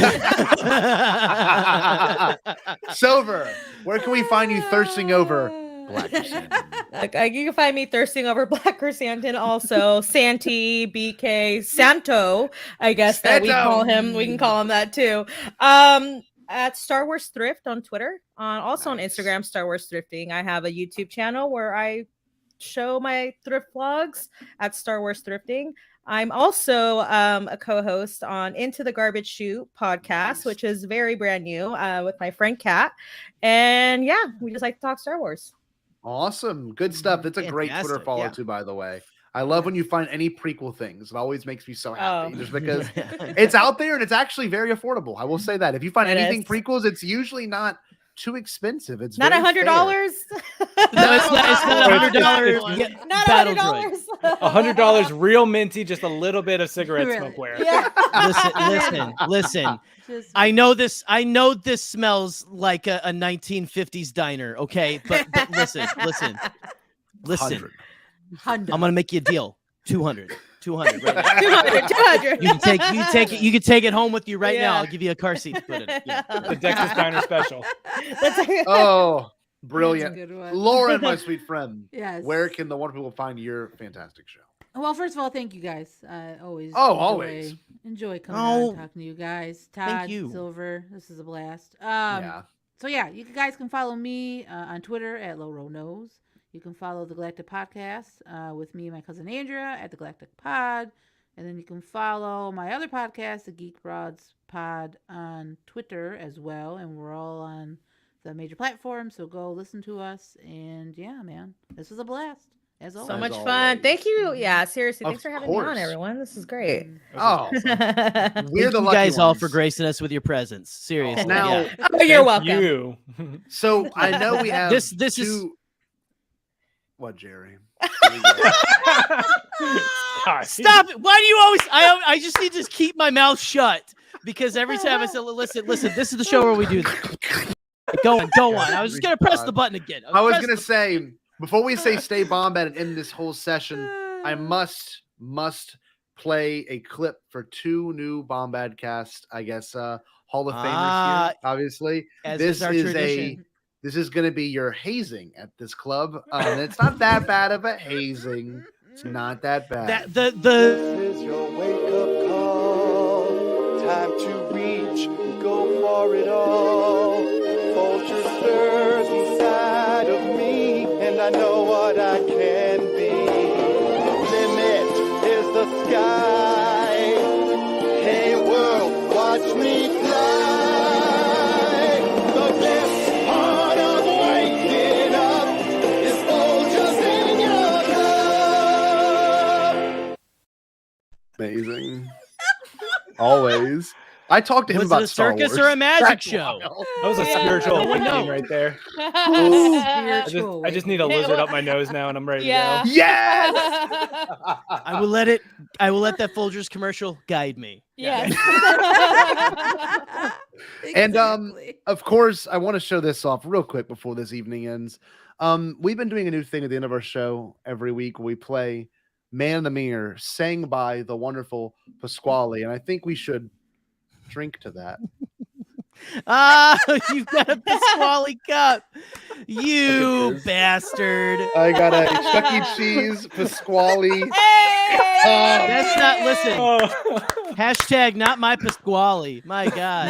it. Silver, where can we find you thirsting over Black Chrysanthemum? You can find me thirsting over Black Chrysanthemum, also Santi, BK, Santo, I guess that we call him. We can call him that too. At Star Wars Thrift on Twitter, also on Instagram, Star Wars Thrifting. I have a YouTube channel where I show my thrift vlogs at Star Wars Thrifting. I'm also a co-host on Into the Garbage Chute podcast, which is very brand new with my friend Kat. And yeah, we just like to talk Star Wars. Awesome. Good stuff. It's a great Twitter follow too, by the way. I love when you find any prequel things. It always makes me so happy just because it's out there and it's actually very affordable. I will say that. If you find anything prequels, it's usually not too expensive. It's not $100. No, it's not $100. Not $100. $100 real minty, just a little bit of cigarette smokeware. Yeah. Listen. I know this smells like a 1950s diner, okay? But listen. 100. I'm gonna make you a deal. 200 right now. 200. You can take it home with you right now. I'll give you a car seat to put in. Yeah. The Dexter's Diner special. Oh, brilliant. Lauren, my sweet friend. Yes. Where can the wonderful people find your fantastic show? Well, first of all, thank you guys. Always enjoy coming on and talking to you guys. Todd, thank you. Silver, this is a blast. So yeah, you guys can follow me on Twitter at LowRoNose. You can follow the Galactic Podcast with me and my cousin Andrea at the Galactic Pod. And then you can follow my other podcast, the Geek Broads Pod, on Twitter as well. And we're all on the major platforms. So go listen to us. And yeah, man, this was a blast. As always. So much fun. Thank you. Yeah, seriously. Thanks for having me on, everyone. This is great. Oh, we're the lucky guys all for gracing us with your presence. Seriously. Now, you're welcome. So I know we have this is what, Jerry? Stop it! Why do you always? I just need to keep my mouth shut because every time I say, listen. This is the show where we do this. Go on. I was just gonna press the button again. I was gonna say before we say "Stay Bombad" and end this whole session, I must play a clip for 2 new Bombadcast, I guess, Hall of Famers here. Obviously, this is tradition. This is going to be your hazing at this club. And it's not that bad of a hazing. It's not that bad. This is your wake-up call. Time to reach, go for it all. Vulture stirs inside of me, and I know what I can be. The limit is the sky. Hey world, watch me fly. Amazing. Always. I talked to him about Star Wars. Was it a circus or a magic show? That was a spiritual awakening right there. I just need a lizard up my nose now, and I'm ready to go. Yes. I will let that Folgers commercial guide me. Yes. And of course, I want to show this off real quick before this evening ends. We've been doing a new thing at the end of our show every week where we play Man in the Mirror, sang by the wonderful Pasquale, and I think we should drink to that. You've got a Pasquale cup. You bastard. I got a Chuck E. Cheese Pasquale. That's not, listen. Hashtag not my Pasquale. My God.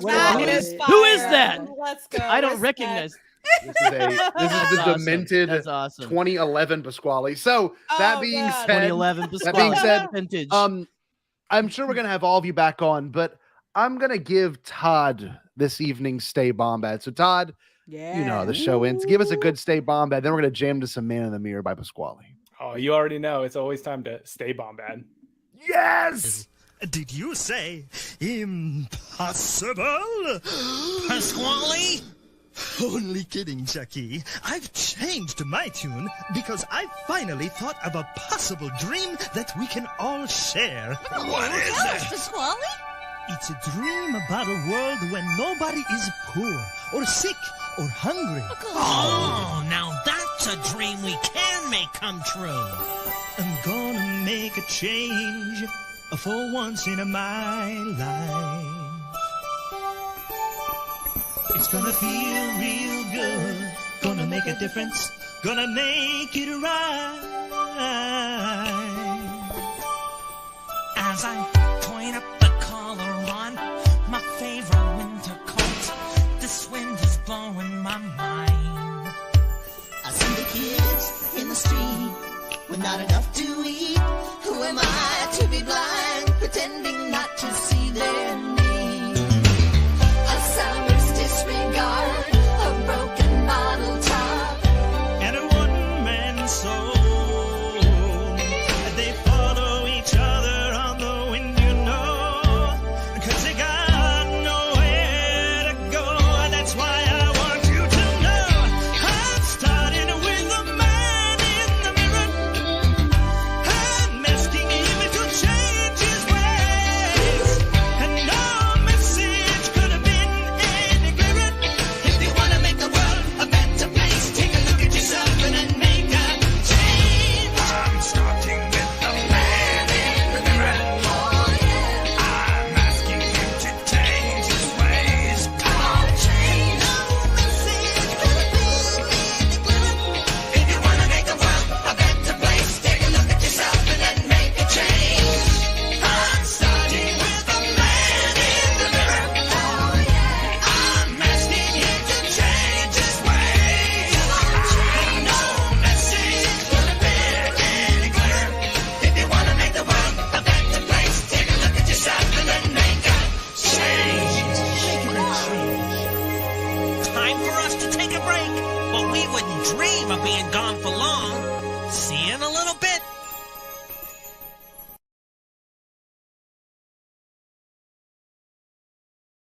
Who is that? Let's go. I don't recognize. This is the awesome. demented That's awesome. 2011 Pasquale. So that being God. said, 2011 that being said, vintage. I'm sure we're gonna have all of you back on, but I'm gonna give Todd this evening's Stay Bombad. So Todd, you know how the show ends. Give us a good Stay Bombad. Then we're gonna jam to some Man in the Mirror by Pasquale. Oh, you already know. It's always time to stay bombad. Yes. Did you say impossible, Pasquale? Only kidding, Chucky. I've changed my tune because I finally thought of a possible dream that we can all share. What is it? Pasquale? It's a dream about a world when nobody is poor or sick or hungry. Oh, now that's a dream we can make come true. I'm gonna make a change for once in my life. It's gonna feel real good, gonna make a difference, gonna make it right. As I point up the collar on my favorite winter coat, this wind is blowing my mind. I see the kids in the street with not enough to eat. Who am I to be blind?